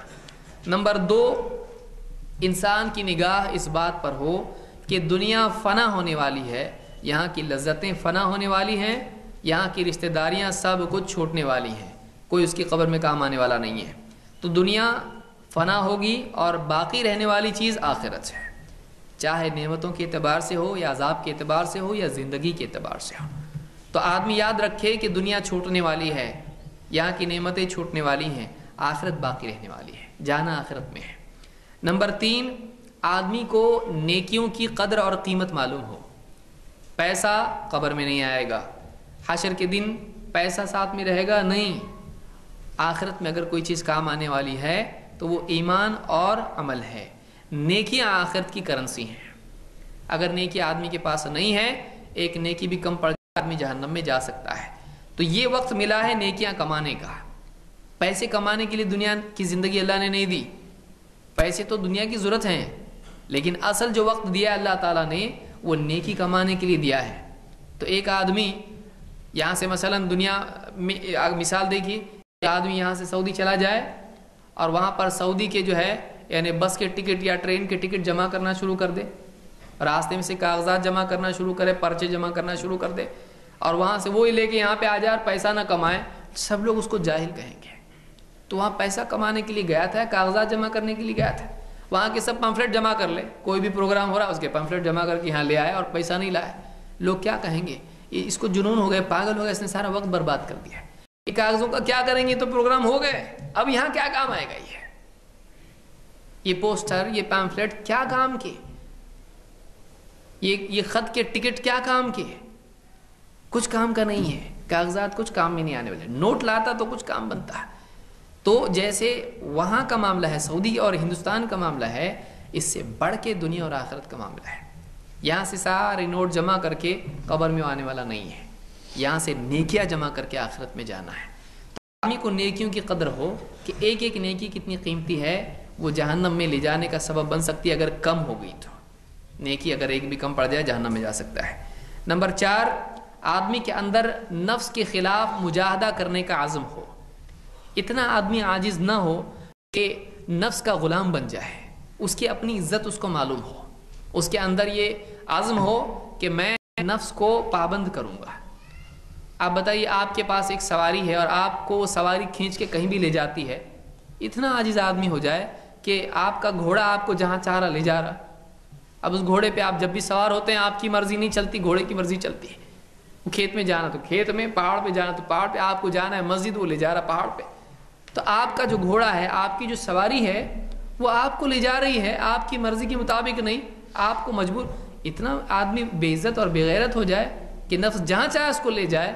نمبر 2، انسان کی نگاہ اس بات پر ہو کہ دنیا فنا ہونے والی ہے، یہاں کی لذتیں فنا ہونے والی ہیں، یہاں کی رشتہ داریاں سب کچھ چھوٹنے والی ہیں، کوئی اس کی قبر میں کام آنے والا نہیں ہے۔ تو دنیا فنا ہوگی اور باقی رہنے والی چیز آخرت ہے، چاہے نعمتوں کے اعتبار سے ہو یا عذاب کے اعتبار سے ہو یا زندگی کے اعتبار سے ہو۔ تو آدمی یاد رکھے کہ دنیا چھوٹنے والی ہے، یہاں کی نعمتیں چھوٹنے والی ہیں، آخرت باقی رہنے والی ہے، جانا آخرت میں ہے۔ نمبر 3، آدمی کو نیکیوں کی قدر اور قیمت معلوم ہو۔ پیسہ قبر میں نہیں آئے گا، حشر کے دن پیسہ ساتھ میں رہے گا نہیں، آخرت میں اگر کوئی چیز کام آنے والی ہے تو وہ ایمان اور عمل ہے۔ نیکیاں آخرت کی کرنسی ہیں، اگر نیکی آدمی کے پاس نہیں ہے، ایک نیکی بھی کم پڑ جائے آدمی جہنم میں جا سکتا ہے۔ تو یہ وقت ملا ہے نیکیاں کمانے کا۔ پیسے کمانے کے لیے دنیا کی زندگی اللہ نے نہیں دی، پیسے تو دنیا کی ضرورت ہیں، لیکن اصل جو وقت دیا ہے اللہ تعالیٰ نے وہ نیکی کمانے کے لیے دیا ہے۔ تو ایک آدمی یہاں سے مثلا دنیا میں مثال دیکھیے، آدمی یہاں سے سعودی چلا جائے اور وہاں پر سعودی کے جو ہے یعنی بس کے ٹکٹ یا ٹرین کے ٹکٹ جمع کرنا شروع کر دے، راستے میں سے کاغذات جمع کرنا شروع کرے، پرچے جمع کرنا شروع کر دے، اور وہاں سے وہی لے کے یہاں پہ آ جائے اور پیسہ نہ کمائے، سب لوگ اس کو جاہل کہیں گے۔ تو وہاں پیسہ کمانے کے لیے گیا تھا، کاغذات جمع کرنے کے لیے گیا تھا، وہاں کے سب پمفلٹ جمع کر لے، کوئی بھی پروگرام ہو رہا ہے اس کے پمفلٹ جمع کر کے یہاں لے آئے اور پیسہ نہیں لائے، لوگ کیا کہیں گے؟ اس کو جنون ہو گئے، پاگل ہو گئے، اس نے سارا وقت برباد کر دیا۔ یہ کاغذوں کا کیا کریں گے؟ تو پروگرام ہو گئے، اب یہاں کیا کام آئے گا؟ یہ پوسٹر، یہ پمفلٹ کیا کام کے؟ یہ خط کے ٹکٹ کیا کام کے؟ کچھ کام کا نہیں ہے، کاغذات کچھ کام میں نہیں آنے والے، نوٹ لاتا تو کچھ کام بنتا ہے۔ تو جیسے وہاں کا معاملہ ہے، سعودی اور ہندوستان کا معاملہ ہے، اس سے بڑھ کے دنیا اور آخرت کا معاملہ ہے۔ یہاں سے سارے نوٹ جمع کر کے قبر میں آنے والا نہیں ہے، یہاں سے نیکیاں جمع کر کے آخرت میں جانا ہے۔ تو آدمی کو نیکیوں کی قدر ہو کہ ایک ایک نیکی کتنی قیمتی ہے، وہ جہنم میں لے جانے کا سبب بن سکتی ہے، اگر کم ہو گئی تو نیکی اگر ایک بھی کم پڑ جائے جہنم میں جا سکتا ہے۔ نمبر 4، آدمی کے اندر نفس کے خلاف مجاہدہ کرنے کا عزم ہو، اتنا آدمی عاجز نہ ہو کہ نفس کا غلام بن جائے، اس کی اپنی عزت اس کو معلوم ہو، اس کے اندر یہ عزم ہو کہ میں نفس کو پابند کروں گا۔ آپ بتائیے، آپ کے پاس ایک سواری ہے اور آپ کو وہ سواری کھینچ کے کہیں بھی لے جاتی ہے، اتنا عاجز آدمی ہو جائے کہ آپ کا گھوڑا آپ کو جہاں چاہ رہا لے جا رہا، اب اس گھوڑے پہ آپ جب بھی سوار ہوتے ہیں آپ کی مرضی نہیں چلتی، گھوڑے کی مرضی چلتی ہے۔ وہ کھیت میں جانا تو کھیت میں، پہاڑ پہ جانا تو پہاڑ پہ، آپ کو جانا ہے مسجد، وہ لے جا رہا پہاڑ پہ۔ تو آپ کا جو گھوڑا ہے، آپ کی جو سواری ہے، وہ آپ کو لے جا رہی ہے، آپ کی مرضی کے مطابق نہیں، آپ کو مجبور۔ اتنا آدمی بے عزت اور بے غیرت ہو جائے کہ نفس جہاں چاہے اس کو لے جائے۔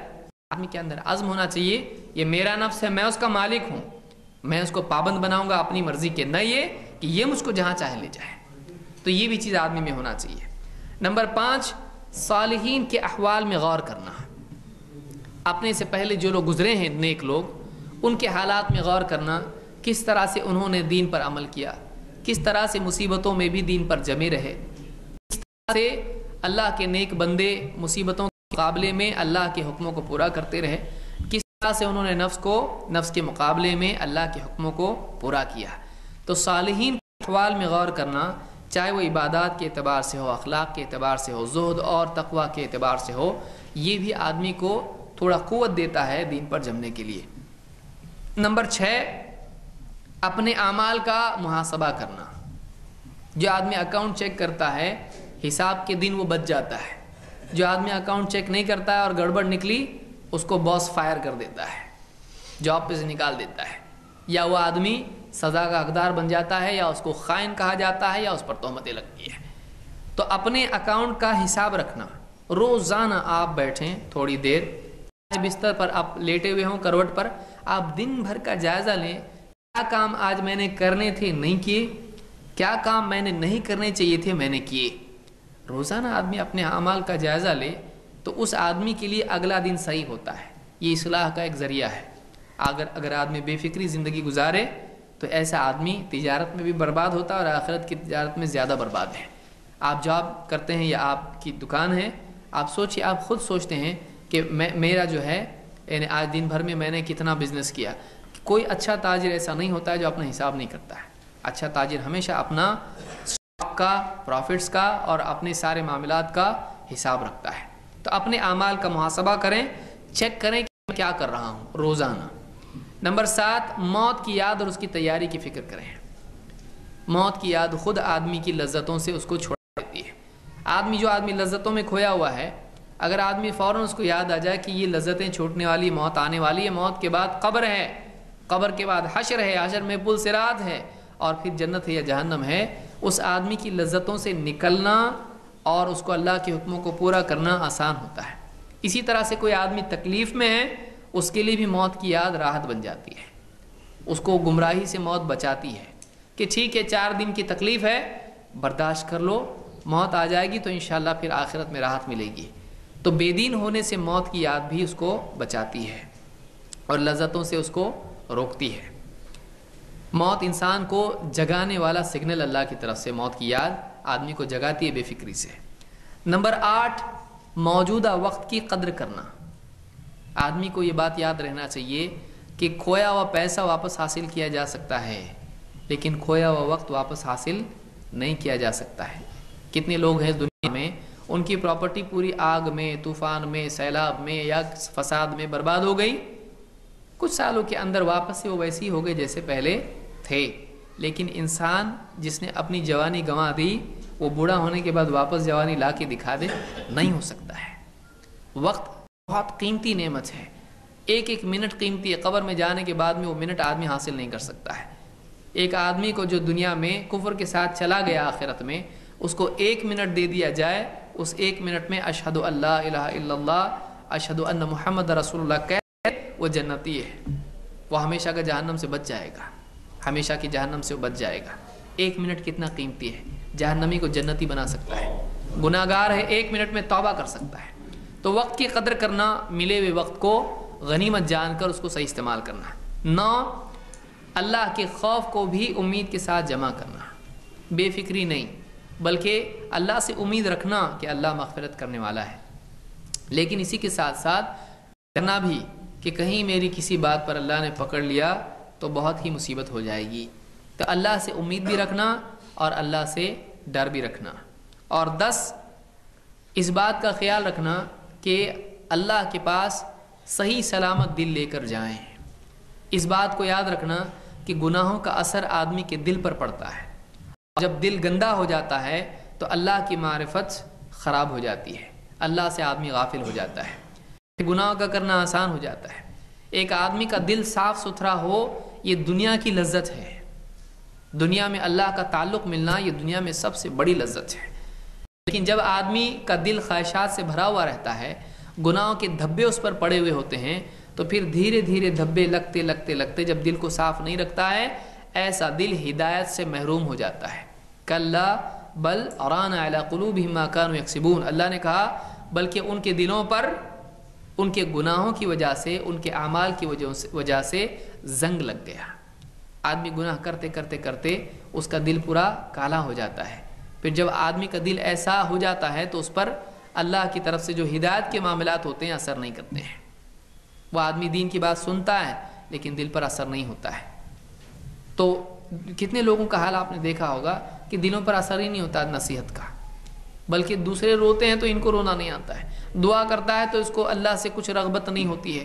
آدمی کے اندر عزم ہونا چاہیے، یہ میرا نفس ہے، میں اس کا مالک ہوں، میں اس کو پابند بناؤں گا اپنی مرضی کے، نہ یہ کہ یہ مجھ کو جہاں چاہے لے جائے۔ تو یہ بھی چیز آدمی میں ہونا چاہیے۔ نمبر 5، صالحین کے احوال میں غور کرنا، اپنے سے پہلے جو لوگ گزرے ہیں نیک لوگ، ان کے حالات میں غور کرنا، کس طرح سے انہوں نے دین پر عمل کیا، کس طرح سے مصیبتوں میں بھی دین پر جمے رہے، کس طرح سے اللہ کے نیک بندے مصیبتوں کے مقابلے میں اللہ کے حکموں کو پورا کرتے رہے، کس طرح سے انہوں نے نفس کے مقابلے میں اللہ کے حکموں کو پورا کیا۔ تو صالحین کے احوال میں غور کرنا، چاہے وہ عبادات کے اعتبار سے ہو، اخلاق کے اعتبار سے ہو، زہد اور تقوی کے اعتبار سے ہو، یہ بھی آدمی کو تھوڑا قوت دیتا ہے دین پر جمنے کے لیے۔ نمبر 6، اپنے اعمال کا محاسبہ کرنا۔ جو آدمی اکاؤنٹ چیک کرتا ہے، حساب کے دن وہ بچ جاتا ہے۔ جو آدمی اکاؤنٹ چیک نہیں کرتا ہے اور گڑبڑ نکلی، اس کو باس فائر کر دیتا ہے، جاب پہ سے نکال دیتا ہے، یا وہ آدمی سزا کا حقدار بن جاتا ہے، یا اس کو خائن کہا جاتا ہے، یا اس پر تہمتیں لگتی ہیں۔ تو اپنے اکاؤنٹ کا حساب رکھنا، روزانہ آپ بیٹھیں تھوڑی دیر، بستر پر آپ لیٹے ہوئے ہوں کروٹ پر، آپ دن بھر کا جائزہ لیں، کیا کام آج میں نے کرنے تھے نہیں کیے، کیا کام میں نے نہیں کرنے چاہیے تھے میں نے کیے۔ روزانہ آدمی اپنے اعمال کا جائزہ لے تو اس آدمی کے لیے اگلا دن صحیح ہوتا ہے، یہ اصلاح کا ایک ذریعہ ہے۔ اگر آدمی بے فکری زندگی گزارے تو ایسا آدمی تجارت میں بھی برباد ہوتا ہے اور آخرت کی تجارت میں زیادہ برباد ہے۔ آپ جاب کرتے ہیں یا آپ کی دکان ہے، آپ سوچیے، آپ خود سوچتے ہیں کہ میرا جو ہے یعنی آج دن بھر میں میں نے کتنا بزنس کیا۔ کوئی اچھا تاجر ایسا نہیں ہوتا ہے جو اپنا حساب نہیں کرتا ہے۔ اچھا تاجر ہمیشہ اپنا اسٹاک کا، پروفٹس کا اور اپنے سارے معاملات کا حساب رکھتا ہے۔ تو اپنے اعمال کا محاسبہ کریں، چیک کریں کہ میں کیا کر رہا ہوں روزانہ۔ نمبر 7، موت کی یاد اور اس کی تیاری کی فکر کریں۔ موت کی یاد خود آدمی کی لذتوں سے اس کو چھڑا دیتی ہے۔ جو آدمی لذتوں میں کھویا ہوا ہے، اگر آدمی فوراً اس کو یاد آ جائے کہ یہ لذتیں چھوٹنے والی، موت آنے والی ہے، موت کے بعد قبر ہے، قبر کے بعد حشر ہے، حشر میں پل صراط ہے، اور پھر جنت ہے یا جہنم ہے، اس آدمی کی لذتوں سے نکلنا اور اس کو اللہ کے حکموں کو پورا کرنا آسان ہوتا ہے۔ اسی طرح سے کوئی آدمی تکلیف میں ہے، اس کے لیے بھی موت کی یاد راحت بن جاتی ہے، اس کو گمراہی سے موت بچاتی ہے کہ ٹھیک ہے 4 دن کی تکلیف ہے، برداشت کر لو، موت آ جائے گی تو انشاءاللہ پھر آخرت میں راحت ملے گی۔ تو بے دین ہونے سے موت کی یاد بھی اس کو بچاتی ہے اور لذتوں سے اس کو روکتی ہے۔ موت انسان کو جگانے والا سگنل اللہ کی طرف سے، موت کی یاد آدمی کو جگاتی ہے بے فکری سے۔ نمبر 8، موجودہ وقت کی قدر کرنا۔ آدمی کو یہ بات یاد رہنا چاہیے کہ کھویا ہوا پیسہ واپس حاصل کیا جا سکتا ہے، لیکن کھویا ہوا وقت واپس حاصل نہیں کیا جا سکتا ہے۔ کتنے لوگ ہیں دنیا میں ان کی پراپرٹی پوری آگ میں، طوفان میں، سیلاب میں یا فساد میں برباد ہو گئی، کچھ سالوں کے اندر واپس سے وہ ویسی ہو گئے جیسے پہلے تھے۔ لیکن انسان جس نے اپنی جوانی گنوا دی، وہ بوڑھا ہونے کے بعد واپس جوانی لا کے دکھا دے، نہیں ہو سکتا ہے۔ وقت بہت قیمتی نعمت ہے، ایک ایک منٹ قیمتی ہے۔ قبر میں جانے کے بعد میں وہ منٹ آدمی حاصل نہیں کر سکتا ہے۔ ایک آدمی کو جو دنیا میں کفر کے ساتھ چلا گیا آخرت میں، اس کو 1 منٹ دے دیا جائے، اس 1 منٹ میں اشہد اللہ الہ الا اللہ، اشہد ان محمد رسول اللہ کہے، وہ جنتی ہے، وہ ہمیشہ کا جہنم سے بچ جائے گا، ہمیشہ کی جہنم سے وہ بچ جائے گا۔ 1 منٹ کتنا قیمتی ہے، جہنمی کو جنتی بنا سکتا ہے، گناہ گار ہے 1 منٹ میں توبہ کر سکتا ہے۔ تو وقت کی قدر کرنا، ملے ہوئے وقت کو غنیمت جان کر اس کو صحیح استعمال کرنا۔ 9، اللہ کے خوف کو بھی امید کے ساتھ جمع کرنا، بے فکری نہیں بلکہ اللہ سے امید رکھنا کہ اللہ مغفرت کرنے والا ہے، لیکن اسی کے ساتھ ساتھ کرنا بھی کہ کہیں میری کسی بات پر اللہ نے پکڑ لیا تو بہت ہی مصیبت ہو جائے گی۔ تو اللہ سے امید بھی رکھنا اور اللہ سے ڈر بھی رکھنا۔ اور 10، اس بات کا خیال رکھنا کہ اللہ کے پاس صحیح سلامت دل لے کر جائیں۔ اس بات کو یاد رکھنا کہ گناہوں کا اثر آدمی کے دل پر پڑتا ہے، جب دل گندا ہو جاتا ہے تو اللہ کی معرفت خراب ہو جاتی ہے، اللہ سے آدمی غافل ہو جاتا ہے، گناہ کا کرنا آسان ہو جاتا ہے۔ ایک آدمی کا دل صاف ستھرا ہو، یہ دنیا کی لذت ہے، دنیا میں اللہ کا تعلق ملنا یہ دنیا میں سب سے بڑی لذت ہے۔ لیکن جب آدمی کا دل خواہشات سے بھرا ہوا رہتا ہے، گناہوں کے دھبے اس پر پڑے ہوئے ہوتے ہیں، تو پھر دھیرے دھیرے دھبے لگتے لگتے لگتے جب دل کو صاف نہیں رکھتا ہے، ایسا دل ہدایت سے محروم ہو جاتا ہے۔ کلا بل ران علی قلوبہم ما کانوا یکسبون، اللہ نے کہا بلکہ ان کے دلوں پر ان کے گناہوں کی وجہ سے، ان کے اعمال کی وجہ سے زنگ لگ گیا۔ آدمی گناہ کرتے کرتے کرتے اس کا دل پورا کالا ہو جاتا ہے۔ پھر جب آدمی کا دل ایسا ہو جاتا ہے تو اس پر اللہ کی طرف سے جو ہدایت کے معاملات ہوتے ہیں اثر نہیں کرتے ہیں۔ وہ آدمی دین کی بات سنتا ہے لیکن دل پر اثر نہیں ہوتا ہے۔ تو کتنے لوگوں کا حال آپ نے دیکھا ہوگا کہ دلوں پر اثر ہی نہیں ہوتا نصیحت کا، بلکہ دوسرے روتے ہیں تو ان کو رونا نہیں آتا ہے، دعا کرتا ہے تو اس کو اللہ سے کچھ رغبت نہیں ہوتی ہے،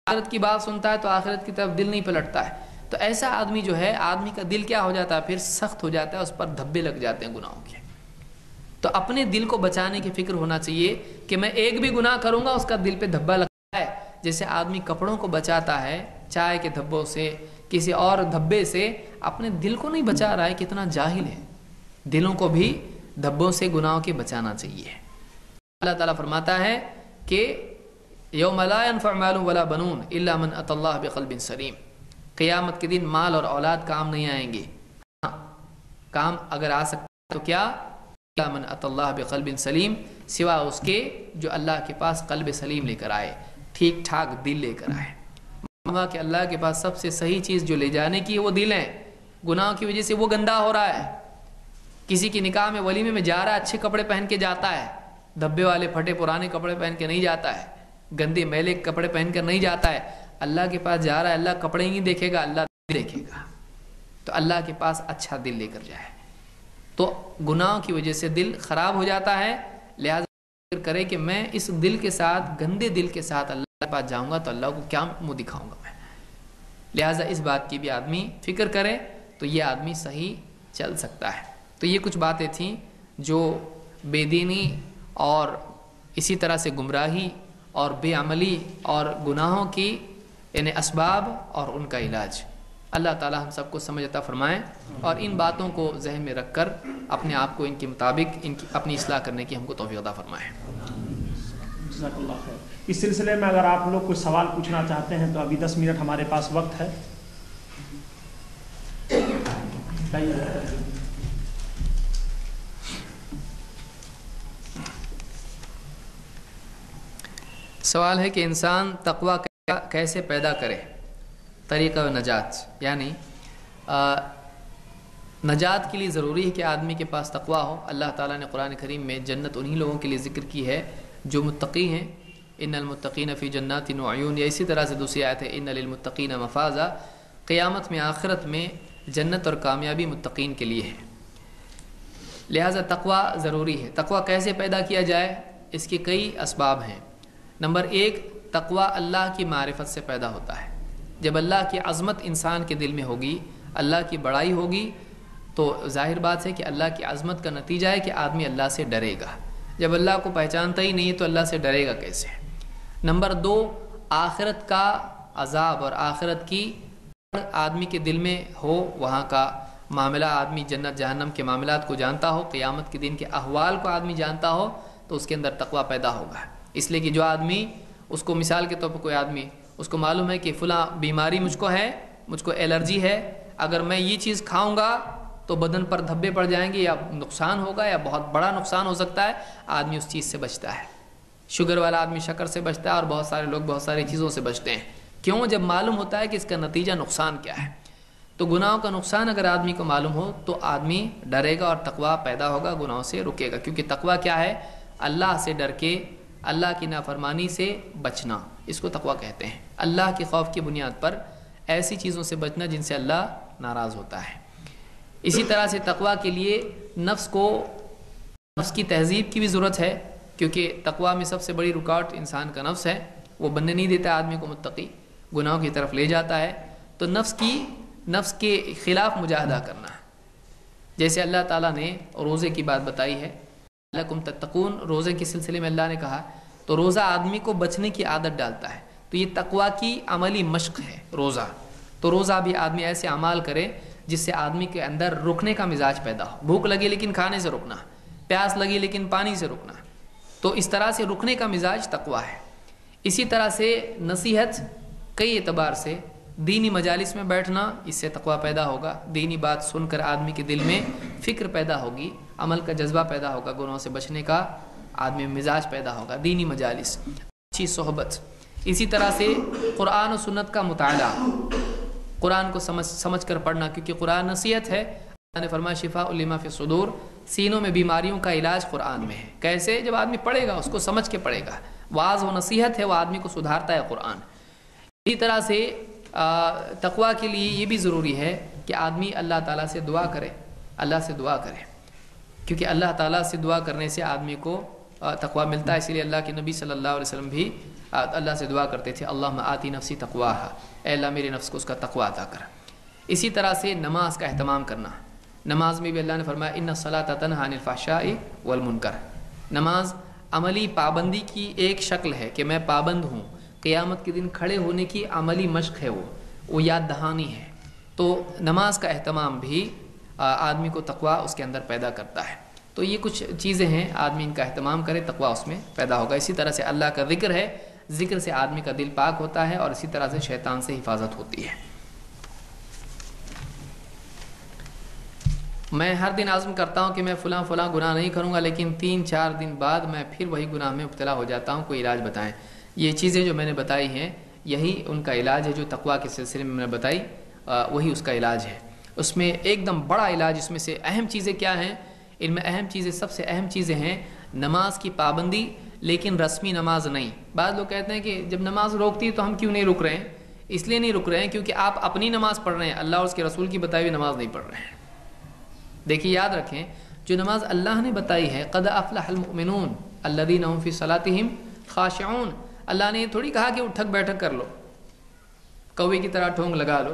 آخرت کی بات سنتا ہے تو آخرت کی طرف دل نہیں پلٹتا ہے۔ تو ایسا آدمی جو ہے، آدمی کا دل کیا ہو جاتا ہے، پھر سخت ہو جاتا ہے، اس پر دھبے لگ جاتے ہیں گناہوں کے۔ تو اپنے دل کو بچانے کی فکر ہونا چاہیے کہ میں ایک بھی گناہ کروں گا اس کا دل پہ دھبا لگتا ہے، جیسے آدمی کپڑوں کو بچاتا ہے چائے کے دھبوں سے، کسی اور دھبے سے، اپنے دل کو نہیں بچا رہا ہے، کتنا جاہل ہے۔ دلوں کو بھی دھبوں سے، گناہوں کے بچانا چاہیے۔ اللہ تعالیٰ فرماتا ہے کہ یوم لا ينفع مال ولا بنون الا من اتى الله بقلب سلیم، قیامت کے دن مال اور اولاد کام نہیں آئیں گے. کام اگر آ سکتا تو کیا؟ من ات اللہ بقلب سلیم، سوا اس کے جو اللہ کے پاس قلب سلیم لے کر آئے، ٹھیک ٹھاک دل لے کر آئے. کہ اللہ کے پاس سب سے صحیح چیز جو لے جانے کی ہے وہ دل ہے. گناہوں کی وجہ سے وہ گندا ہو رہا ہے. کسی کی نکاح میں ولیمے میں جا رہا ہے، اچھے کپڑے پہن کے جاتا ہے، دھبے والے پھٹے پرانے کپڑے پہن کے نہیں جاتا ہے، گندے میلے کپڑے پہن کر نہیں جاتا ہے. اللہ کے پاس جا رہا ہے، اللہ کپڑے ہی نہیں دیکھے گا، اللہ دل دیکھے گا. تو اللہ کے پاس اچھا دل لے کر جائے. تو گناہوں کی وجہ سے دل خراب ہو جاتا ہے. لہٰذا فکر کرے کہ میں اس دل کے ساتھ، گندے دل کے ساتھ اللہ کے پاس جاؤں گا تو اللہ کو کیا منہ دکھاؤں گا میں. لہٰذا اس بات کی بھی آدمی فکر کرے تو یہ آدمی صحیح چل سکتا ہے. تو یہ کچھ باتیں تھیں جو بے دینی اور اسی طرح سے گمراہی اور بے عملی اور گناہوں کی یعنی اسباب اور ان کا علاج. اللہ تعالی ہم سب کو سمجھ عطا فرمائیں اور ان باتوں کو ذہن میں رکھ کر اپنے آپ کو ان کے مطابق اپنی اصلاح کرنے کی ہم کو توفیق عطا فرمائیں. جزاک اللہ خیر. اس سلسلے میں اگر آپ لوگ کوئی سوال پوچھنا چاہتے ہیں تو ابھی 10 منٹ ہمارے پاس وقت ہے. سوال ہے کہ انسان تقوی کیسے پیدا کرے، طریقہ نجات. یعنی نجات کے لیے ضروری ہے کہ آدمی کے پاس تقوی ہو. اللہ تعالیٰ نے قرآن کریم میں جنت انہی لوگوں کے لیے ذکر کی ہے جو متقی ہیں. ان المتقین فی جنات وعیون. یا اسی طرح سے دوسری آیت ہے ان للمتقین مفازا. قیامت میں، آخرت میں جنت اور کامیابی متقین کے لیے ہے. لہٰذا تقوی ضروری ہے. تقوی کیسے پیدا کیا جائے؟ اس کے کئی اسباب ہیں. نمبر 1، تقوی اللہ کی معرفت سے پیدا ہوتا ہے. جب اللہ کی عظمت انسان کے دل میں ہوگی، اللہ کی بڑائی ہوگی، تو ظاہر بات ہے کہ اللہ کی عظمت کا نتیجہ ہے کہ آدمی اللہ سے ڈرے گا. جب اللہ کو پہچانتا ہی نہیں ہے تو اللہ سے ڈرے گا کیسے؟ نمبر 2، آخرت کا عذاب اور آخرت کی آدمی کے دل میں ہو، وہاں کا معاملہ، آدمی جنت جہنم کے معاملات کو جانتا ہو، قیامت کے دن کے احوال کو آدمی جانتا ہو، تو اس کے اندر تقوی پیدا ہوگا. اس لیے کہ جو آدمی، اس کو مثال کے طور پر کوئی آدمی، اس کو معلوم ہے کہ فلاں بیماری مجھ کو ہے، مجھ کو الرجی ہے، اگر میں یہ چیز کھاؤں گا تو بدن پر دھبے پڑ جائیں گے یا نقصان ہوگا یا بہت بڑا نقصان ہو سکتا ہے. آدمی اس چیز سے بچتا ہے. شوگر والا آدمی شکر سے بچتا ہے اور بہت سارے لوگ بہت ساری چیزوں سے بچتے ہیں. کیوں؟ جب معلوم ہوتا ہے کہ اس کا نتیجہ نقصان کیا ہے. تو گناہوں کا نقصان اگر آدمی کو معلوم ہو تو آدمی ڈرے گا اور تقوی پیدا ہوگا، گناہوں سے رکے گا. کیونکہ تقوی کیا ہے؟ اللہ سے ڈر کے اللہ کی نافرمانی سے بچنا، اس کو تقوی کہتے ہیں. اللہ کے خوف کی بنیاد پر ایسی چیزوں سے بچنا جن سے اللہ ناراض ہوتا ہے. اسی طرح سے تقوی کے لیے نفس کی تہذیب کی بھی ضرورت ہے، کیونکہ تقوی میں سب سے بڑی رکاوٹ انسان کا نفس ہے. وہ بننے نہیں دیتا آدمی کو متقی، گناہوں کی طرف لے جاتا ہے. تو نفس کے خلاف مجاہدہ کرنا ہے. جیسے اللہ تعالیٰ نے روزے کی بات بتائی ہے، لَعَلَّكُمْ تَتَّقُونَ، روزے کے سلسلے میں اللہ نے کہا. تو روزہ آدمی کو بچنے کی عادت ڈالتا ہے. تو یہ تقوی کی عملی مشق ہے روزہ. تو روزہ بھی آدمی ایسے اعمال کرے جس سے آدمی کے اندر رکنے کا مزاج پیدا ہو. بھوک لگے لیکن کھانے سے رکنا، پیاس لگی لیکن پانی سے رکنا. تو اس طرح سے رکنے کا مزاج تقوی ہے. اسی طرح سے نصیحت کئی اعتبار سے، دینی مجالس میں بیٹھنا، اس سے تقوی پیدا ہوگا. دینی بات سن کر آدمی کے دل میں فکر پیدا ہوگی، عمل کا جذبہ پیدا ہوگا، گناہوں سے بچنے کا آدمی مزاج پیدا ہوگا. دینی مجالس، اچھی صحبت. اسی طرح سے قرآن و سنت کا مطالعہ، قرآن کو سمجھ کر پڑھنا، کیونکہ قرآن نصیحت ہے. اللہ نے فرمایا شفاء لما فی الصدور، سینوں میں بیماریوں کا علاج قرآن میں ہے. کیسے؟ جب آدمی پڑھے گا، اس کو سمجھ کے پڑھے گا. واعظ و نصیحت ہے، وہ آدمی کو سدھارتا ہے قرآن. اسی طرح سے تقوی کے لیے یہ بھی ضروری ہے کہ آدمی اللہ تعالیٰ سے دعا کرے، اللہ سے دعا کرے، کیونکہ اللہ تعالیٰ سے دعا کرنے سے آدمی کو تقوی ملتا ہے. اسی لیے اللہ کے نبی صلی اللہ علیہ وسلم بھی اللہ سے دعا کرتے تھے، اللہم آتی نفسی تقواہا، اے اللہ میری نفس کو اس کا تقوی عطا کر. اسی طرح سے نماز کا اہتمام کرنا. نماز میں بھی اللہ نے فرمایا ان الصلاۃ تنہی عن الفحشاء والمنکر. نماز عملی پابندی کی ایک شکل ہے کہ میں پابند ہوں. قیامت کے دن کھڑے ہونے کی عملی مشق ہے، وہ یاد دہانی ہے. تو نماز کا اہتمام بھی آدمی کو تقوی اس کے اندر پیدا کرتا ہے. تو یہ کچھ چیزیں ہیں، آدمی ان کا اہتمام کرے، تقوی اس میں پیدا ہوگا. اسی طرح سے اللہ کا ذکر ہے، ذکر سے آدمی کا دل پاک ہوتا ہے اور اسی طرح سے شیطان سے حفاظت ہوتی ہے. میں ہر دن عزم کرتا ہوں کہ میں فلاں فلاں گناہ نہیں کروں گا، لیکن 3-4 دن بعد میں پھر وہی گناہ میں مبتلا ہو جاتا ہوں، کوئی علاج بتائیں۔ یہ چیزیں جو میں نے بتائی ہیں یہی ان کا علاج ہے، جو تقویٰ کے سلسلے میں نے بتائی وہی اس کا علاج ہے۔ اس میں ایک دم بڑا علاج، اس میں سے اہم چیزیں کیا ہیں؟ ان میں اہم چیزیں، سب سے اہم چیزیں ہیں نماز کی پابندی، لیکن رسمی نماز نہیں۔ بعض لوگ کہتے ہیں کہ جب نماز روکتی ہے تو ہم کیوں نہیں رک رہے ہیں؟ اس لیے نہیں رک رہے ہیں کیونکہ آپ اپنی نماز پڑھ رہے ہیں، اللہ اور اس کے رسول کی بتائی ہوئی نماز نہیں پڑھ رہے ہیں۔ دیکھیے یاد رکھیں، جو نماز اللہ نے بتائی ہے، قد افلح المؤمنون الذین هم فی صلاتہم خاشعون، اللہ نے یہ تھوڑی کہا کہ اٹھک بیٹھک کر لو، کوے کی طرح ٹھونگ لگا لو،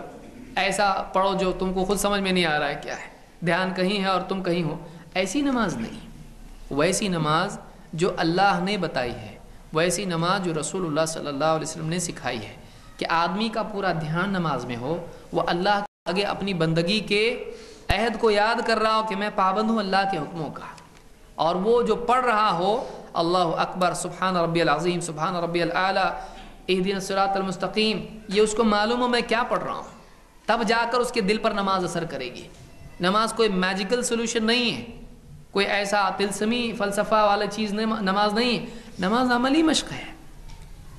ایسا پڑھو جو تم کو خود سمجھ میں نہیں آ رہا ہے کیا ہے، دھیان کہیں ہے اور تم کہیں ہو، ایسی نماز نہیں۔ ویسی نماز جو اللہ نے بتائی ہے، ویسی نماز جو رسول اللہ صلی اللہ علیہ وسلم نے سکھائی ہے، کہ آدمی کا پورا دھیان نماز میں ہو، وہ اللہ کے آگے اپنی بندگی کے عہد کو یاد کر رہا ہو کہ میں پابند ہوں اللہ کے حکموں کا، اور وہ جو پڑھ رہا ہو اللہ اکبر، سبحان ربی العظیم، سبحان ربی الاعلیٰ، اہدنا الصراط المستقیم، یہ اس کو معلوم ہو میں کیا پڑھ رہا ہوں، تب جا کر اس کے دل پر نماز اثر کرے گی۔ نماز کوئی میجیکل سولوشن نہیں ہے، کوئی ایسا طلسمی فلسفہ والا چیز نماز نہیں ہے، نماز عملی مشق ہے۔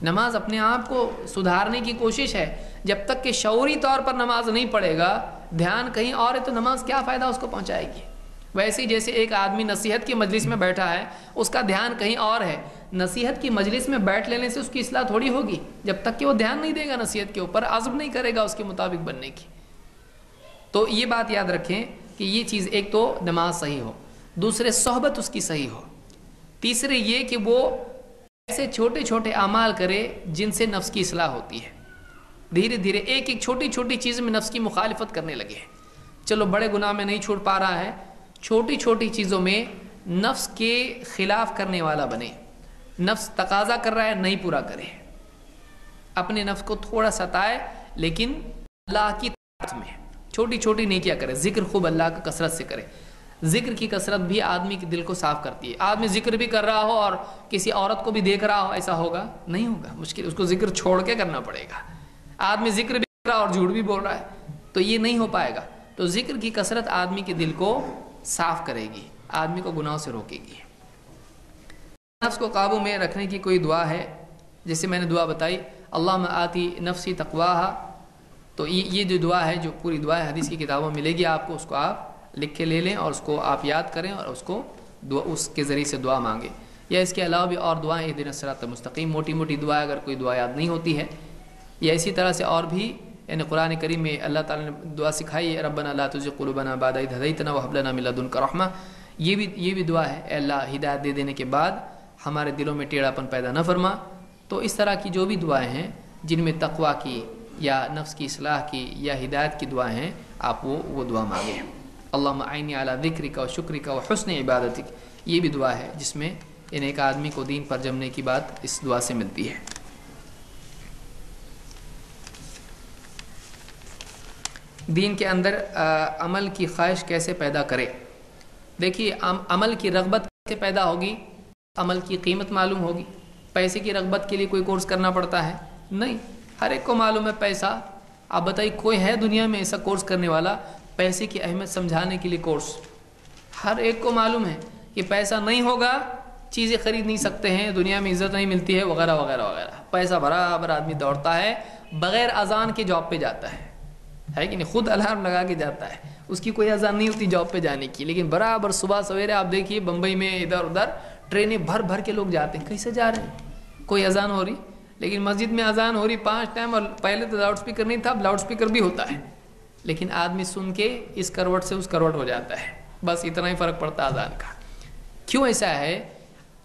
نماز اپنے آپ کو سدھارنے کی کوشش ہے۔ جب تک کہ شعوری طور پر نماز نہیں پڑھے گا، دھیان کہیں اور ہے، تو نماز کیا فائدہ اس کو پہنچائے گی؟ ویسے ہی جیسے ایک آدمی نصیحت کی مجلس میں بیٹھا ہے، اس کا دھیان کہیں اور ہے، نصیحت کی مجلس میں بیٹھ لینے سے اس کی اصلاح تھوڑی ہوگی، جب تک کہ وہ دھیان نہیں دے گا نصیحت کے اوپر، عزم نہیں کرے گا اس کے مطابق بننے کی۔ تو یہ بات یاد رکھیں کہ یہ چیز، ایک تو نماز صحیح ہو، دوسرے صحبت اس کی صحیح ہو، تیسرے یہ کہ وہ ایسے چھوٹے چھوٹے اعمال کرے جن سے نفس کی اصلاح ہوتی ہے، دھیرے دھیرے ایک ایک چھوٹی چھوٹی چیز میں نفس کی مخالفت کرنے لگے۔ چلو بڑے گناہ میں نہیں چھوڑ پا رہا ہے، چھوٹی چھوٹی چیزوں میں نفس کے خلاف کرنے والا بنے، نفس تقاضا کر رہا ہے نہیں پورا کرے، اپنے نفس کو تھوڑا ستائے لیکن اللہ کی طاعت میں چھوٹی چھوٹی نیکیاں کرے، ذکر خوب اللہ کا کثرت سے کرے۔ ذکر کی کثرت بھی آدمی کے دل کو صاف کرتی ہے۔ آدمی ذکر بھی کر رہا ہو اور کسی عورت کو بھی دیکھ رہا ہو، ایسا ہوگا نہیں ہوگا، مشکل، اس کو ذکر چھوڑ کے کرنا پڑے گا۔ آدمی ذکر بھی کر رہا اور جھوٹ بھی بول رہا ہے تو یہ نہیں ہو پائے گا۔ تو ذکر کی کثرت آدمی کے دل کو صاف کرے گی، آدمی کو گناہوں سے روکے گی۔ نفس کو قابو میں رکھنے کی کوئی دعا ہے؟ جیسے میں نے دعا بتائی، اللہم آتی نفسی تقواہا، تو یہ جو دعا ہے، جو پوری دعا ہے، حدیث کی کتابوں میں ملے گی آپ کو، اس کو آپ لکھ کے لے لیں اور اس کو آپ یاد کریں اور اس کو اس کے ذریعے سے دعا مانگیں۔ یا اس کے علاوہ بھی اور دعائیں، اہدنا الصراط المستقیم، موٹی موٹی دعا، اگر کوئی دعا یاد نہیں ہوتی ہے، یا اسی طرح سے اور بھی، یعنی قرآن کریم میں اللہ تعالیٰ نے دعا سکھائی ہے، ربنا لا تزغ قلوبنا بعد اذ ہدیتنا وہب لنا من لدنک رحمہ، یہ بھی دعا ہے، اے اللہ ہدایت دے دینے کے بعد ہمارے دلوں میں ٹیڑھا پن پیدا نہ فرما۔ تو اس طرح کی جو بھی دعائیں ہیں جن میں تقویٰ کی یا نفس کی اصلاح کی یا ہدایت کی دعائیں ہیں، آپ وہ دعا مانگیں۔ اللہم اعنی علی ذکرک و شکرک و حسن عبادتک، یہ بھی دعا ہے جس میں ایک آدمی کو دین پر جمنے کی بات اس دعا سے ملتی ہے۔ دین کے اندر عمل کی خواہش کیسے پیدا کرے؟ دیکھیے، عمل کی رغبت کیسے پیدا ہوگی؟ عمل کی قیمت معلوم ہوگی۔ پیسے کی رغبت کے لیے کوئی کورس کرنا پڑتا ہے؟ نہیں، ہر ایک کو معلوم ہے پیسہ۔ آپ بتائیے کوئی ہے دنیا میں ایسا کورس کرنے والا، پیسے کی اہمیت سمجھانے کے لیے کورس؟ ہر ایک کو معلوم ہے کہ پیسہ نہیں ہوگا چیزیں خرید نہیں سکتے ہیں، دنیا میں عزت نہیں ملتی ہے، وغیرہ وغیرہ وغیرہ۔ پیسہ برابر آدمی دوڑتا ہے، بغیر اذان کے جاب پہ جاتا ہے کہ نہیں؟ خود الارم لگا کے جاتا ہے، اس کی کوئی اذان نہیں ہوتی جاب پہ جانے کی، لیکن برابر صبح سویرے آپ دیکھیے بمبئی میں ادھر ادھر ٹرینیں بھر بھر کے لوگ جاتے ہیں، کیسے جا رہے ہیں؟ کوئی اذان ہو رہی، لیکن مسجد میں اذان ہو رہی 5 ٹائم، اور پہلے تو لاؤڈ سپیکر نہیں تھا، اب لاؤڈ سپیکر بھی ہوتا ہے، لیکن آدمی سن کے اس کروٹ سے اس کروٹ ہو جاتا ہے، بس اتنا ہی فرق پڑتا ہے اذان کا۔ کیوں ایسا ہے؟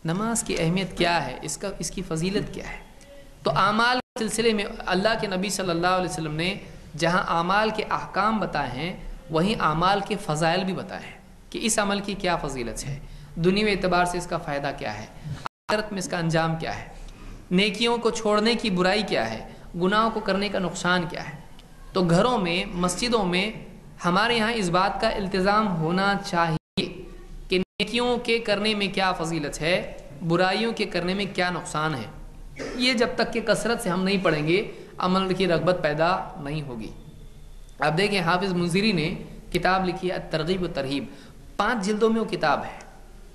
نماز کی اہمیت کیا ہے، اس کی فضیلت کیا ہے؟ تو اعمال کے سلسلے میں اللہ کے نبی صلی اللہ علیہ وسلم نے جہاں اعمال کے احکام بتائے ہیں، وہیں اعمال کے فضائل بھی بتائے ہیں کہ اس عمل کی کیا فضیلت ہے، دنیوی اعتبار سے اس کا فائدہ کیا ہے، آخرت میں اس کا انجام کیا ہے، نیکیوں کو چھوڑنے کی برائی کیا ہے، گناہوں کو کرنے کا نقصان کیا ہے۔ تو گھروں میں، مسجدوں میں ہمارے یہاں اس بات کا التزام ہونا چاہیے کہ نیکیوں کے کرنے میں کیا فضیلت ہے، برائیوں کے کرنے میں کیا نقصان ہے۔ یہ جب تک کہ کثرت سے ہم نہیں پڑھیں گے، عمل کی رغبت پیدا نہیں ہوگی۔ آپ دیکھیں حافظ منذری نے کتاب لکھی ہے الترغیب و ترہیب، 5 جلدوں میں وہ کتاب ہے.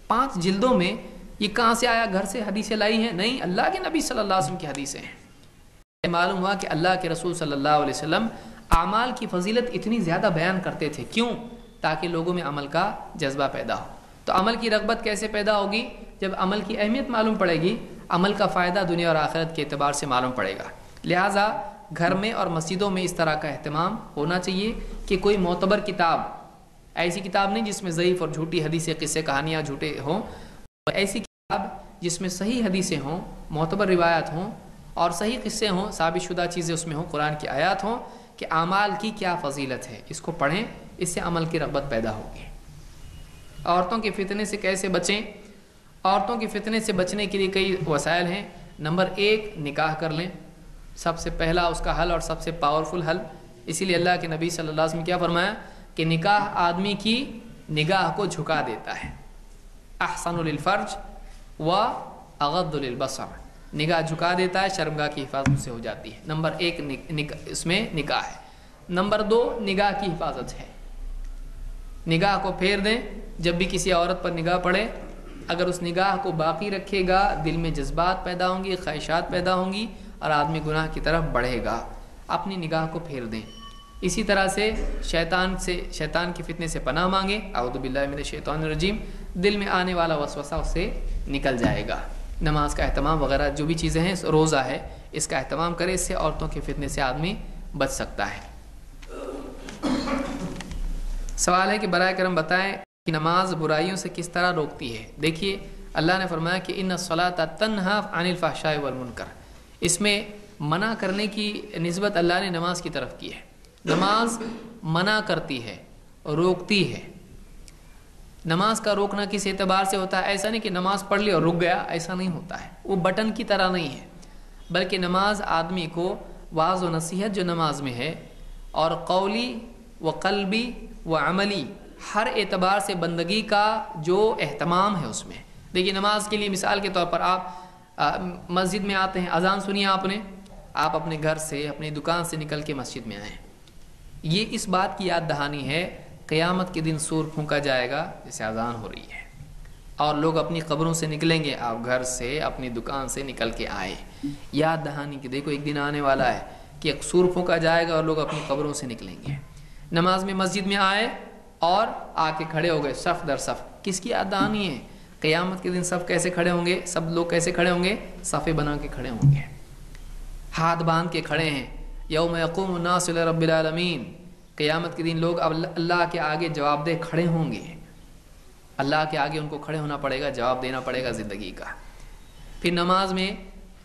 5 جلدوں میں یہ کہاں سے آیا؟ گھر سے حدیثیں لائی ہیں؟ نہیں، اللہ کے نبی صلی اللہ علیہ وسلم کی حدیثیں ہیں. معلوم ہوا کہ اللہ کے رسول صلی اللہ علیہ وسلم اعمال کی فضیلت اتنی زیادہ بیان کرتے تھے. کیوں؟ تاکہ لوگوں میں عمل کا جذبہ پیدا ہو. تو عمل کی رغبت کیسے پیدا ہوگی؟ جب عمل کی اہمیت معلوم پڑے گی، عمل کا فائدہ دنیا اور آخرت کے اعتبار سے معلوم پڑے گا. لہٰذا گھر میں اور مسجدوں میں اس طرح کا اہتمام ہونا چاہیے کہ کوئی معتبر کتاب، ایسی کتاب نہیں جس میں ضعیف اور جھوٹی حدیثیں، قصے، کہانیاں جھوٹے ہوں، ایسی کتاب جس میں صحیح حدیثیں ہوں، معتبر روایات ہوں اور صحیح قصے ہوں، ثابت شدہ چیزیں اس میں ہوں، قرآن کی آیات ہوں کہ اعمال کی کیا فضیلت ہے. اس کو پڑھیں، اس سے عمل کی رغبت پیدا ہوگی. عورتوں کے فتنے سے کیسے بچیں؟ عورتوں کے فتنے سے بچنے کے لیے کئی وسائل ہیں. نمبر 1، نکاح کر لیں. سب سے پہلا اس کا حل اور سب سے پاورفل حل. اسی لیے اللہ کے نبی صلی اللہ علیہ وسلم نے کیا فرمایا کہ نکاح آدمی کی نگاہ کو جھکا دیتا ہے. احسن للفرج و اغض للبصر، نگاہ جھکا دیتا ہے، شرمگاہ کی حفاظت سے ہو جاتی ہے. نمبر 1 اس میں نکاح ہے. نمبر 2، نگاہ کی حفاظت ہے. نگاہ کو پھیر دیں. جب بھی کسی عورت پر نگاہ پڑے، اگر اس نگاہ کو باقی رکھے گا، دل میں جذبات پیدا ہوں گی، خواہشات پیدا ہوں گی اور آدمی گناہ کی طرف بڑھے گا. اپنی نگاہ کو پھیر دیں. اسی طرح سے شیطان کی فتنے سے پناہ مانگیں. اعوذ باللہ من الشیطان الرجیم. دل میں آنے والا وسوسہ اس سے نکل جائے گا. نماز کا اہتمام وغیرہ جو بھی چیزیں ہیں، روزہ ہے، اس کا اہتمام کرے. اس سے عورتوں کے فتنے سے آدمی بچ سکتا ہے. سوال ہے کہ برائے کرم بتائیں کہ نماز برائیوں سے کس طرح روکتی ہے. دیکھیے، اللہ نے فرمایا کہ ان الصلاۃ تنہی عن الفحشاء والمنکر. اس میں منع کرنے کی نسبت اللہ نے نماز کی طرف کی ہے. نماز منع کرتی ہے، روکتی ہے. نماز کا روکنا کس اعتبار سے ہوتا ہے؟ ایسا نہیں کہ نماز پڑھ لی اور رک گیا، ایسا نہیں ہوتا ہے. وہ بٹن کی طرح نہیں ہے، بلکہ نماز آدمی کو واعظ و نصیحت جو نماز میں ہے، اور قولی و قلبی و عملی، ہر اعتبار سے بندگی کا جو اہتمام ہے اس میں. دیکھیے، نماز کے لیے مثال کے طور پر آپ مسجد میں آتے ہیں، اذان سنی آپ نے، آپ اپنے گھر سے، اپنی دکان سے نکل کے مسجد میں آئیں. یہ اس بات کی یاد دہانی ہے قیامت کے دن سور پھونکا جائے گا جیسے اذان ہو رہی ہے، اور لوگ اپنی قبروں سے نکلیں گے. آپ گھر سے، اپنی دکان سے نکل کے آئے، یاد دہانی کہ دیکھو ایک دن آنے والا ہے کہ ایک سور پھونکا جائے گا اور لوگ اپنی قبروں سے نکلیں گے. نماز میں مسجد میں آئے اور آ کے کھڑے ہو گئے صف در صف. کس کی یاد دہانی ہے؟ قیامت کے دن سب کیسے کھڑے ہوں گے؟ سب لوگ کیسے کھڑے ہوں گے؟ صفے بنا کے کھڑے ہوں گے، ہاتھ باندھ کے کھڑے ہیں. یوم یقوم الناس لرب العالمین. قیامت کے دن لوگ اب اللہ کے آگے جواب دہ کھڑے ہوں گے. اللہ کے آگے ان کو کھڑے ہونا پڑے گا، جواب دینا پڑے گا زندگی کا. پھر نماز میں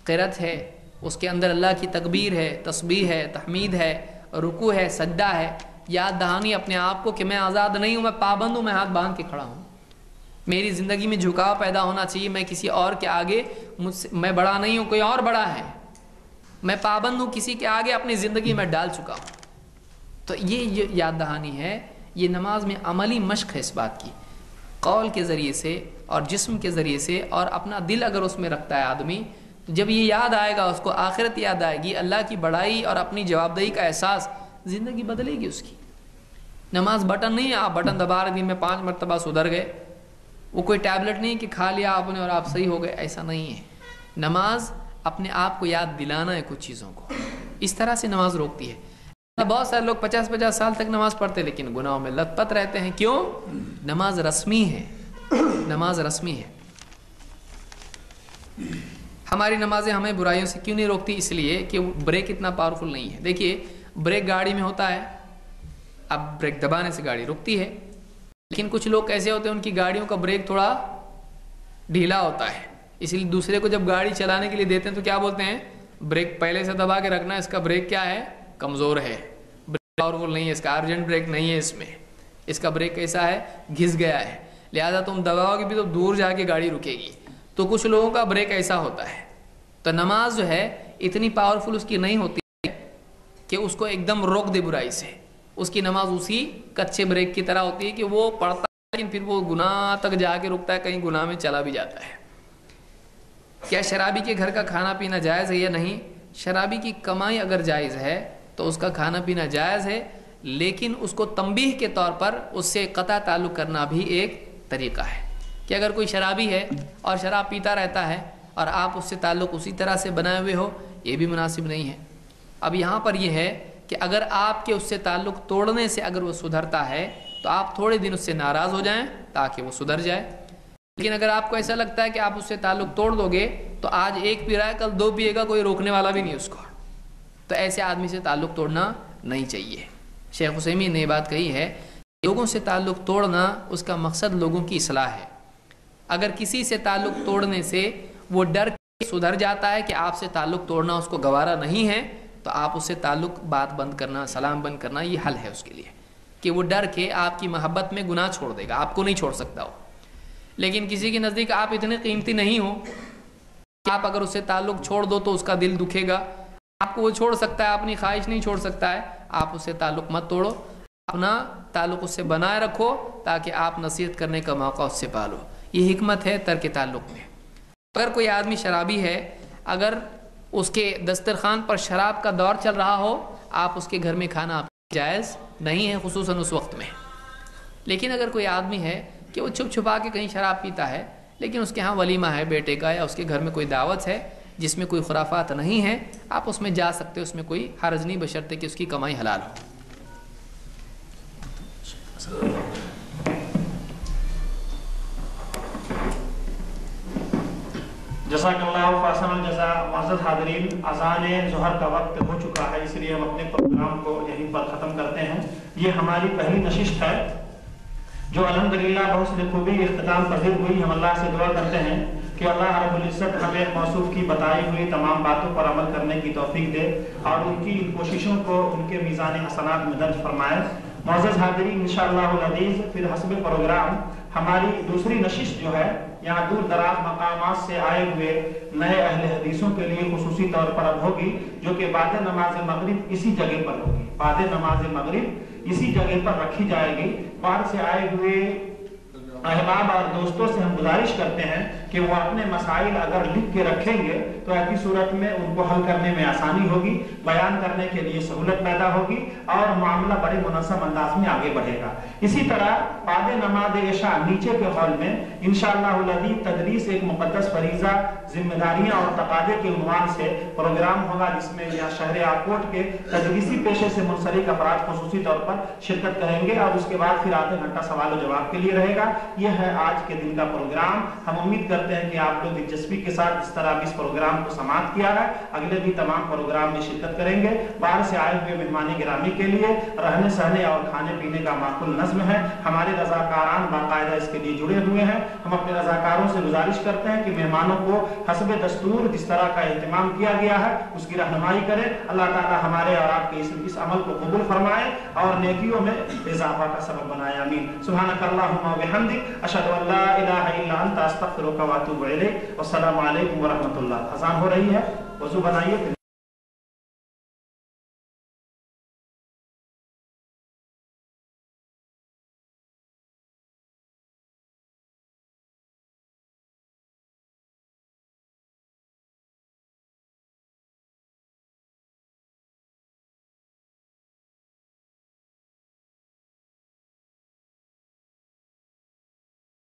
قرات ہے، اس کے اندر اللہ کی تکبیر ہے، تسبیح ہے، تحمید ہے، رکوع ہے، سجدہ ہے. یاد دہانی اپنے آپ کو کہ میں آزاد نہیں ہوں، میں پابند ہوں، میں ہاتھ باندھ کے کھڑا ہوں. میری زندگی میں جھکاؤ پیدا ہونا چاہیے. میں کسی اور کے آگے میں بڑا نہیں ہوں، کوئی اور بڑا ہے. میں پابند ہوں، کسی کے آگے اپنی زندگی میں ڈال چکا ہوں. تو یہ یاد دہانی ہے. یہ نماز میں عملی مشق ہے اس بات کی، قول کے ذریعے سے اور جسم کے ذریعے سے، اور اپنا دل اگر اس میں رکھتا ہے آدمی، تو جب یہ یاد آئے گا اس کو، آخرت یاد آئے گی، اللہ کی بڑائی اور اپنی جواب دہی کا احساس، زندگی بدلے گی اس کی. نماز بٹن نہیں ہے آپ بٹن دبا رہے، دن میں 5 مرتبہ سدھر گئے. وہ کوئی ٹیبلٹ نہیں کہ کھا لیا آپ نے اور آپ صحیح ہو گئے، ایسا نہیں ہے. نماز اپنے آپ کو یاد دلانا ہے کچھ چیزوں کو. اس طرح سے نماز روکتی ہے. بہت سارے لوگ 50-50 سال تک نماز پڑھتے لیکن گناہوں میں لت پت رہتے ہیں. کیوں؟ نماز رسمی ہے، نماز رسمی ہے. ہماری نمازیں ہمیں برائیوں سے کیوں نہیں روکتی؟ اس لیے کہ بریک اتنا پاورفل نہیں ہے. دیکھیے، بریک گاڑی میں ہوتا ہے، اب بریک دبانے سے گاڑی رکتی ہے، لیکن کچھ لوگ کیسے ہوتے ہیں، ان کی گاڑیوں کا بریک تھوڑا ڈھیلا ہوتا ہے. اس لیے دوسرے کو جب گاڑی چلانے کے لیے دیتے ہیں تو کیا بولتے ہیں؟ بریک پہلے سے دبا کے رکھنا، اس کا بریک کیا ہے؟ کمزور ہے، بریک پاورفل نہیں ہے، اس کا ارجنٹ بریک نہیں ہے، اس کا بریک کیسا ہے؟ گھس گیا ہے. لہذا تم دباؤ گے بھی تو دور جا کے گاڑی رکے گی. تو کچھ لوگوں کا بریک ایسا ہوتا ہے. تو نماز جو ہے اتنی پاورفل اس کی نہیں ہوتی ہے کہ اس کو ایک دم روک دے برائی سے. اس کی نماز اسی کچے بریک کی طرح ہوتی ہے کہ وہ پڑھتا ہے لیکن پھر وہ گناہ تک جا کے رکتا ہے، کہیں گناہ میں چلا بھی جاتا ہے. کیا شرابی کے گھر کا کھانا پینا جائز ہے یا نہیں؟ شرابی کی کمائی اگر جائز ہے تو اس کا کھانا پینا جائز ہے، لیکن اس کو تنبیہ کے طور پر اس سے قطع تعلق کرنا بھی ایک طریقہ ہے کہ اگر کوئی شرابی ہے اور شراب پیتا رہتا ہے اور آپ اس سے تعلق اسی طرح سے بنائے ہوئے ہو، یہ بھی مناسب نہیں ہے۔ اب یہاں پر یہ ہے کہ اگر آپ کے اس سے تعلق توڑنے سے اگر وہ سدھرتا ہے تو آپ تھوڑے دن اس سے ناراض ہو جائیں تاکہ وہ سدھر جائے، لیکن اگر آپ کو ایسا لگتا ہے کہ آپ اس سے تعلق توڑ دو گے تو آج ایک پی رہا ہے کل دو پیے گا، کوئی روکنے والا بھی نہیں اس کو، تو ایسے آدمی سے تعلق توڑنا نہیں چاہیے۔ شیخ عثیمین نے یہ بات کہی ہے، لوگوں سے تعلق توڑنا اس کا مقصد لوگوں کی اصلاح ہے۔ اگر کسی سے تعلق توڑنے سے وہ ڈر کے سدھر جاتا ہے کہ آپ سے تعلق توڑنا اس کو گوارا نہیں ہے، تو آپ اس سے تعلق بات بند کرنا، سلام بند کرنا، یہ حل ہے اس کے لیے کہ وہ ڈر کے آپ کی محبت میں گناہ چھوڑ دے گا، آپ کو نہیں چھوڑ سکتا ہو۔ لیکن کسی کے نزدیک آپ اتنے قیمتی نہیں ہو کہ آپ اگر اس سے تعلق چھوڑ دو تو اس کا دل دکھے گا، آپ کو وہ چھوڑ سکتا ہے، اپنی خواہش نہیں چھوڑ سکتا ہے، آپ اس سے تعلق مت توڑو، اپنا تعلق اس سے بنائے رکھو تاکہ آپ نصیحت کرنے کا موقع اس سے پالو۔ یہ حکمت ہے ترک تعلق میں۔ اگر کوئی آدمی شرابی ہے، اگر اس کے دسترخوان پر شراب کا دور چل رہا ہو، آپ اس کے گھر میں کھانا آپ جائز نہیں ہے، خصوصاً اس وقت میں۔ لیکن اگر کوئی آدمی ہے کہ وہ چھپ چھپا کے کہیں شراب پیتا ہے، لیکن اس کے ہاں ولیمہ ہے بیٹے کا یا اس کے گھر میں کوئی دعوت ہے جس میں کوئی خرافات نہیں ہے، آپ اس میں جا سکتے، اس میں کوئی حرج نہیں، بشرطے کہ اس کی کمائی حلال ہو۔ جزاک اللہ فاحسن الجزاء۔ معزز حاضرین، اذان ظہر کا وقت ہو چکا ہے، اس لیے ہم اپنے پروگرام کو یہیں پر ختم کرتے ہیں۔ یہ ہماری پہلی نشست ہے جو الحمدللہ بہت سی خوبی اختتام پذیر ہوئی۔ ہم اللہ سے دعا کرتے ہیں کہ اللہ رب العزت ہمیں موصوف کی بتائی ہوئی تمام باتوں پر عمل کرنے کی توفیق دے اور ان کی کوششوں کو ان کے میزان حسنات میں درج فرمائے۔ معزز حاضرین، انشاءاللہ العزیز پھر حسب پروگرام ہماری دوسری نشست جو ہے یہاں دور دراز مقامات سے آئے ہوئے نئے اہل حدیثوں کے لیے خصوصی طور پر اب ہوگی، جو کہ بعد نماز مغرب اسی جگہ پر ہوگی، بعد نماز مغرب اسی جگہ پر رکھی جائے گی۔ باہر سے آئے ہوئے احباب اور دوستوں سے ہم گزارش کرتے ہیں کہ وہ اپنے مسائل اگر لکھ کے رکھیں گے تو ایسی صورت میں ان کو حل کرنے میں آسانی ہوگی، بیان کرنے کے لیے سہولت پیدا ہوگی اور معاملہ بڑے منظم انداز میں آگے بڑھے گا۔ اسی طرح بعد نماز عشاء نیچے کے ہال میں انشاءاللہ العزیز تدریس ایک مقدس فریضہ، ذمہ داریاں اور تقاضے کے عنوان سے پروگرام ہوگا، جس میں یہاں شہر آکوٹ کے تدریسی پیشے سے منسلک افراد خصوصی طور پر شرکت کریں گے اور اس کے بعد پھر آدھے گھنٹہ سوال و جواب کے لیے رہے گا۔ یہ ہے آج کے دن کا پروگرام۔ ہم امید کرتے ہیں کہ آپ لوگ دلچسپی کے ساتھ اس طرح بھی اس پروگرام کو سماعت کیا ہے، اگلے بھی تمام پروگرام میں شرکت کریں گے۔ باہر سے آئے ہوئے مہمان گرامی کے لیے رہنے سہنے اور کھانے پینے کا معقول نظم ہے۔ ہمارے رضاکاران باقاعدہ اس کے لیے جڑے ہوئے ہیں۔ ہم اپنے رضاکاروں سے گزارش کرتے ہیں کہ مہمانوں کو حسب دستور جس طرح کا اہتمام کیا گیا ہے اس کی رہنمائی کریں۔ اللہ تعالی ہمارے اور آپ کے اس عمل کو قبول فرمائے اور نیکیوں میں اضافہ کا سبب بنائے، آمین۔ سبحانک اللہم و بحمدک، اشہد ان لا الہ الا انت، استغفرک و اتوب الیک۔ والسلام علیکم ورحمۃ اللہ۔ اذان ہو رہی ہے، وضو بنائیے۔